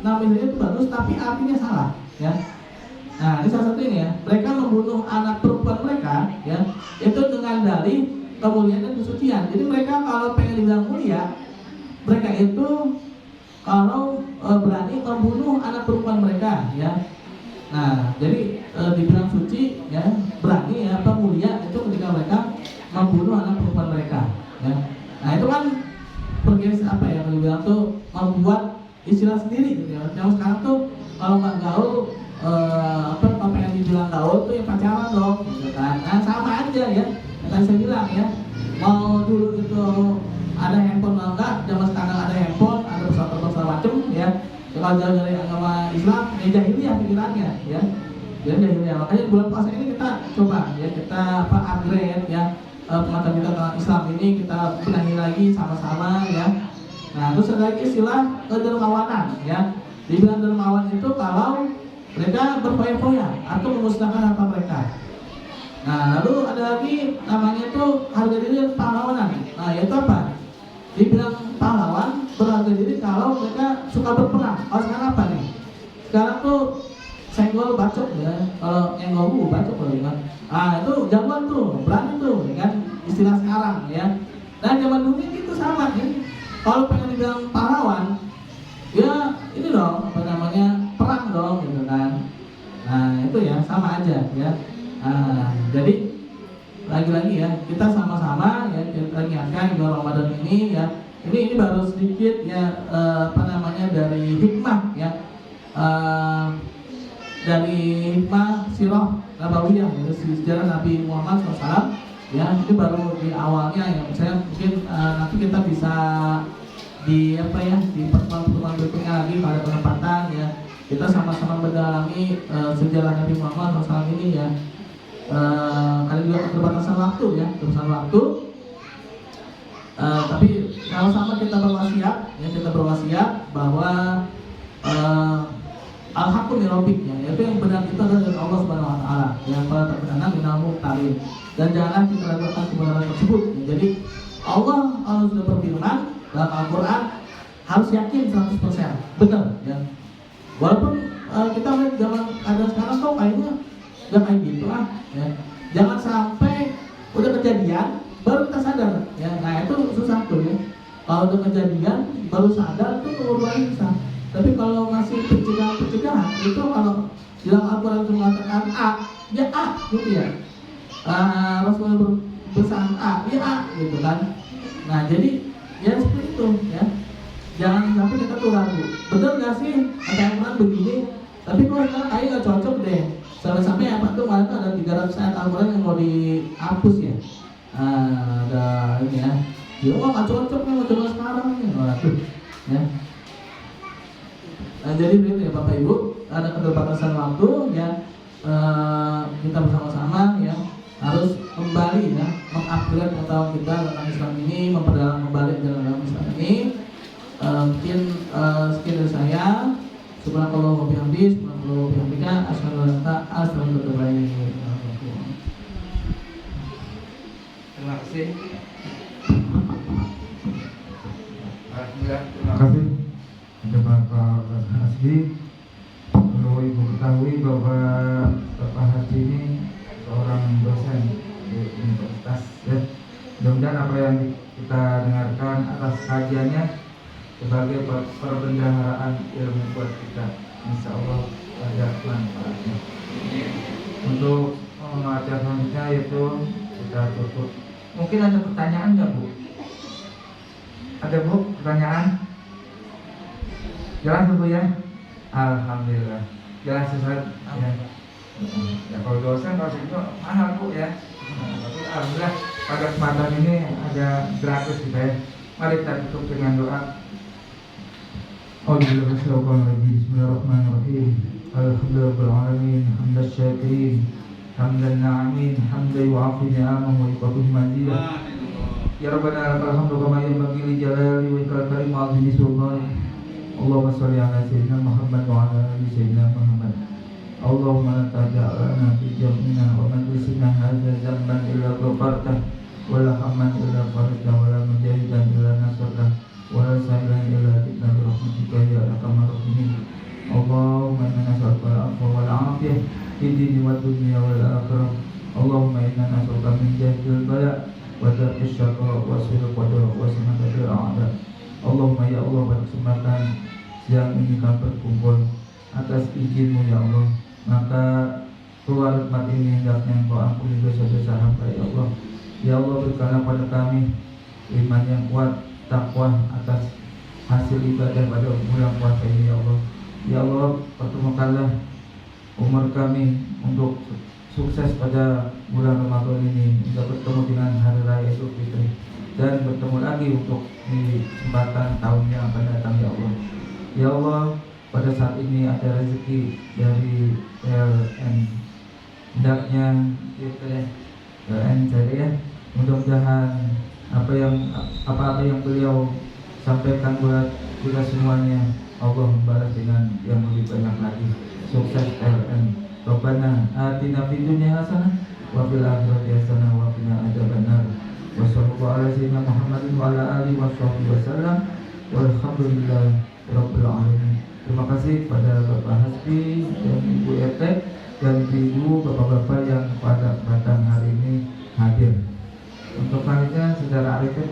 namanya itu bagus tapi artinya salah, ya. Nah ini salah satu ini, ya, mereka membunuh anak perempuan mereka, ya, itu dengan dalih kemuliaan dan kesucian. Jadi mereka kalau pengen dibilang mulia, mereka itu kalau berani membunuh anak perempuan mereka, ya. Nah jadi dibilang suci, ya, berani, ya, apa mulia itu ketika mereka membunuh anak perempuan mereka, ya. Nah itu kan apa ya, kalau dibilang tuh membuat istilah sendiri gitu, ya. Yang sekarang tuh kalau nggak gaul, apa yang dibilang gaul tuh ya pacaran dong gitu kan. Nah sama aja, ya, yang tadi saya bilang, ya, mau dulu itu ada handphone enggak, zaman sekarang ada handphone, ada pesawat segala macem, ya. Kalau jauh dari agama Islam, ya jahiliyah pikirannya, ya. Jadi jahiliyah. Makanya bulan puasa ini kita coba, ya, kita upgrade, ya, pengetahuan kita tentang Islam ini kita benahi lagi sama-sama, ya. Nah terus ada lagi istilah dermawanan, ya. Dibilang dermawan itu kalau mereka berfoya-foya atau memusnahkan harta mereka. Nah lalu ada lagi namanya itu harga diri pahlawanan. Nah itu apa? Dibilang pahlawan berharga diri kalau mereka suka berperang. Kalau sekarang apa nih? Sekarang tuh senggol bacok, ya. Kalau senggol bacok, kan. Ah itu jagoan tuh, berani tuh, ya kan? Istilah sekarang, ya. Dan zaman dulu itu sama, ya. Kalau pengen dibilang pahlawan, ya ini dong, apa namanya, perang dong, gitu kan. Nah itu, ya, sama aja, ya. Nah jadi lagi-lagi, ya, kita sama-sama, ya, kita ingatkan di Ramadan ini, ya. Ini baru sedikit, ya, apa namanya, dari hikmah, ya, dari hikmah sirah nabawiyah, ya, sejarah Nabi Muhammad SAW, ya. Ini baru di awalnya, ya. Saya mungkin nanti kita bisa di pertemuan berikutnya lagi pada kesempatan ya kita sama-sama mendalami sejarah Nabi Muhammad SAW ini ya. Kali juga keterbatasan waktu ya, keterbatasan waktu. Tapi kalau sama kita berwasiat bahwa al-haqqu min rabbik ya, yaitu yang benar itu adalah dari Allah Subhanahu wa taala. Yang pada terkena minal muqtarin. Dan jangan kita ragukan kebenaran tersebut. Ya, jadi Allah sudah berfirman dalam Al-Qur'an harus yakin 100% benar ya. Walaupun kita lihat zaman ada sekarang kok kayaknya nggak kayak gitu ya. Jangan sampai udah kejadian baru kita sadar ya. Nah itu susah tuh ya. Kalau udah kejadian baru sadar itu luar biasa. Tapi kalau masih pencegahan itu kalau dalam Al-Quran itu mengatakan A, ya A gitu ya. Rasulullah berpesan A, ya A gitu kan. Nah jadi ya seperti itu ya. Jangan sampai kita tuh ragu. Betul nggak sih kata Al-Quran begini? Tapi kalau sekarang kayaknya nggak cocok deh. Sampai apa tuh kemarin tuh ada 300 ayat Al-Quran yang mau dihapus ya. Ada ini ya. Ya nggak cocok nih sama sekarang nih. Waduh ya. Nah, jadi begitu ya Bapak Ibu, ada keterbatasan waktu ya, kita bersama-sama ya harus kembali ya mengupgrade pengetahuan kita tentang Islam ini, memperdalam kembali dalam Islam ini. Mungkin sekian dari saya. Subhanallah wa bihamdihi, subhanallah wa bihamdika, asyhadu an la ilaha illa anta, astaghfiruka wa atubu ilaik. Terima kasih. Alhamdulillah, terima kasih. Ada Bapak Hasbi. Perlu Ibu ketahui bahwa Bapak Hasbi ini seorang dosen di universitas ya. Mudah-mudahan apa yang kita dengarkan atas kajiannya sebagai perbendaharaan ilmu buat kita, insya Allah ada manfaatnya. Untuk acara selanjutnya yaitu kita tutup. Mungkin ada pertanyaan nggak Bu? Ada Bu pertanyaan? Jelas Bu ya? Alhamdulillah. Jelas Ustaz ya. Ya kalau dosen pasti itu mahal Bu ya. Tapi alhamdulillah pada kesempatan ini ada gratis kita ya. Mari kita tutup dengan doa. Bismillahirrahmanirrahim. Alhamdulillahirabbil alamin, hamdal syakirin, hamdan na'imin, hamdan yu'afi ni'amahu wa yuqafi mazidah. Ya Rabbana lakal hamdu kama yanbaghi li jalali wajhikal karim wa 'azimi sultanik. Allahumma shalli ala sayyidina Muhammad wa ala ali sayyidina Muhammad. Allahumma la taj'alna fi jam'ina wa majlisina hadza zamban illa ghafartah wa la hamman illa farajtah wa la mujahidan illa nasrtah wa la sa'ilan illa bi rahmatika ya arhamar rahimin. Allahumma inna nas'aluka al-'afwa wal 'afiyah fid dini wad dunya wal akhirah. Allahumma inna nas'aluka min jahdil bala wa darkis syaqqa wa su'il qada wa samatatil a'da. Allahumma ya Allah, pada kesempatan siang ini kami berkumpul atas izin-Mu ya Allah, maka keluar tempat ini hendaknya Engkau ampuni dosa-dosa hamba ya Allah. Ya Allah, berikanlah pada kami iman yang kuat, takwa atas hasil ibadah pada bulan puasa ini ya Allah. Ya Allah, pertemukanlah umur kami untuk sukses pada bulan Ramadan ini, untuk bertemu dengan hari raya Idul Fitri dan bertemu lagi untuk di kesempatan tahun yang akan datang ya Allah. Ya Allah, pada saat ini ada rezeki dari PLN, hendaknya gitu ya, PLN jadi ya, mudah-mudahan apa yang beliau sampaikan buat kita semuanya Allah membalas dengan yang lebih banyak lagi. Sukses PLN. Rabbana atina fid dunya hasanah wa fil akhirati hasanah wa qina adzabannar. Wa sallallahu ala sayyidina Muhammadin wa ala alihi washabbihi wasallam. Walhamdulillahi rabbil alamin. Terima kasih kepada Bapak Hasbi dan Ibu Ete dan Ibu Bapak-bapak yang pada kesempatan hari ini hadir. Untuk selanjutnya Saudara Arifin.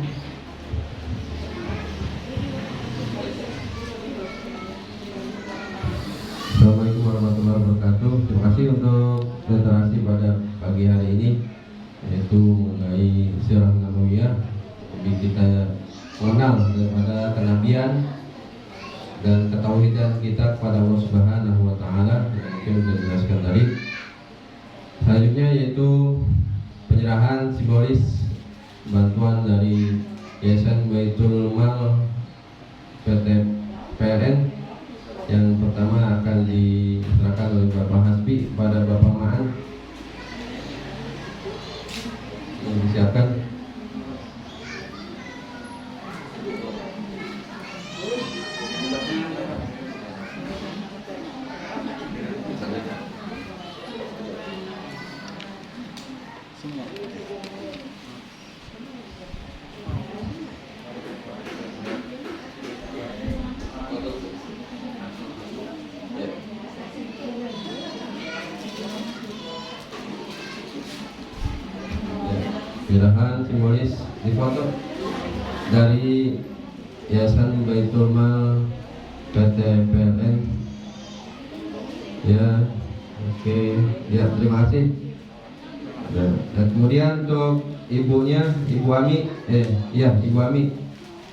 Assalamualaikum warahmatullahi wabarakatuh. Terima kasih untuk literasi pada pagi hari ini, yaitu mengenai sirah nabawiyah, jadi kita mengenal daripada kenabian dan ketauhidan kita kepada Allah Subhanahu wa taala yang mungkin sudah dijelaskan tadi. Selanjutnya yaitu penyerahan simbolis bantuan dari Yayasan Baitul Mal PT PLN. Yang pertama akan diserahkan oleh Bapak Hasbi pada Bapak Maan yang disiapkan. Silakan simbolis difoto dari Yayasan Baitul Mal PT PLN. Ya, oke, ya terima kasih. Dan kemudian untuk ibunya, Ibu Ami, Ibu Ami,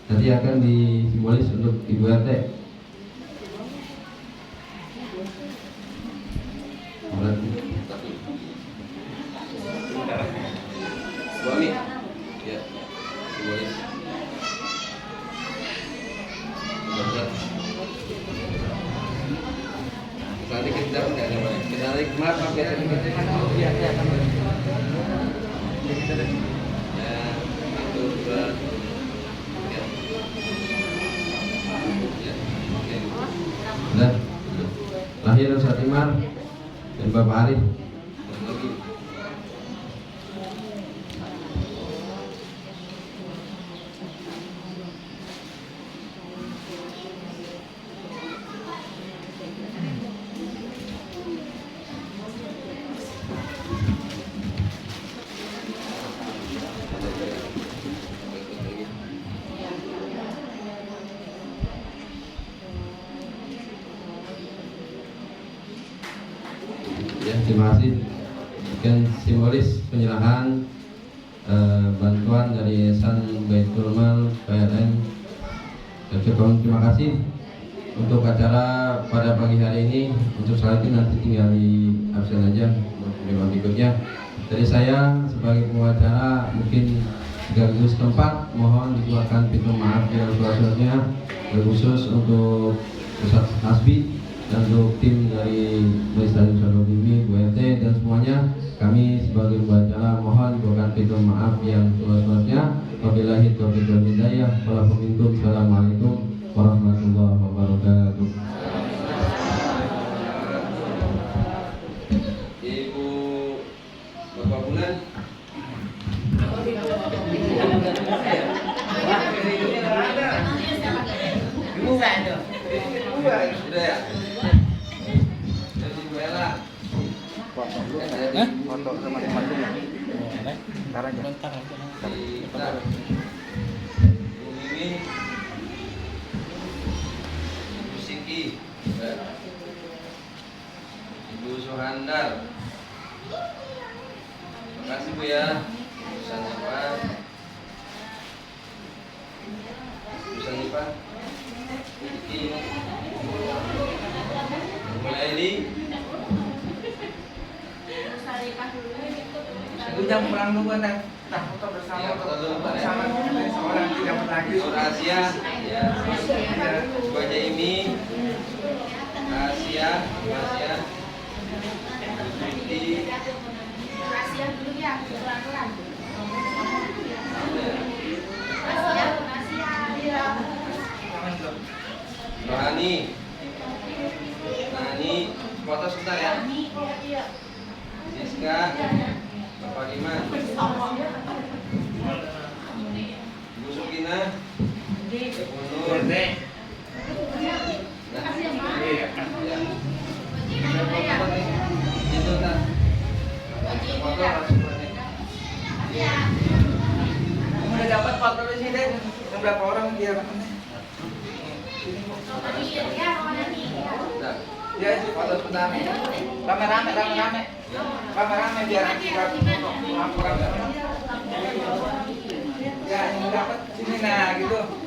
nanti akan disimbolis untuk Ibu RT. Suami, ya, simbolis. Nanti kita udah ada, kita naik maaf ya, itu dua, ya, lahir Ustaz Imar dan Bapak Arif. Ya, terima kasih. Dan simbolis penyerahan bantuan dari Yayasan Baitul Mal PLN. Terima kasih untuk acara pada pagi hari ini. Untuk selanjutnya nanti tinggal di absen aja untuk berikutnya. Dari saya sebagai pengacara mungkin sekaligus tempat mohon dikeluarkan pintu maaf yang surat-suratnya, khusus untuk Ustaz Hasbi dan untuk tim dari Majelis Taklim Saudara Bibi, Bu RT dan semuanya. Kami sebagai pengacara mohon dikeluarkan pintu maaf yang seluas-luasnya. Wabillahi taufiq wal hidayah. Wassalamualaikum warahmatullahi wabarakatuh. Ibu Bapak Bulan. Sudah ya? Dari Bu Ella. Foto sama teman-teman. Ntar aja. Bu Mimi. Bu Siki. Ibu Suhandar. Terima kasih Bu ya. Bu Sanifa. Bu Sanifa. Mulai Itu jam pulang dulu kan, foto bersama, ya, foto dulu, Pak, ya. bersama seorang tidak lagi. Asia, ya, Bu Jaimi, Asia, Tuti, Asia dulu ya, pelan-pelan. Asia, ya. Rohani, foto sebentar ya. Siska, Bapak Diman, Bu Sukina, Bu Nur, itu tak foto langsung Udah dapat foto di sini, berapa orang dia? Ya, foto sebentar. Rame-rame biar nanti laporan. Ya, ini dapat sini nah gitu.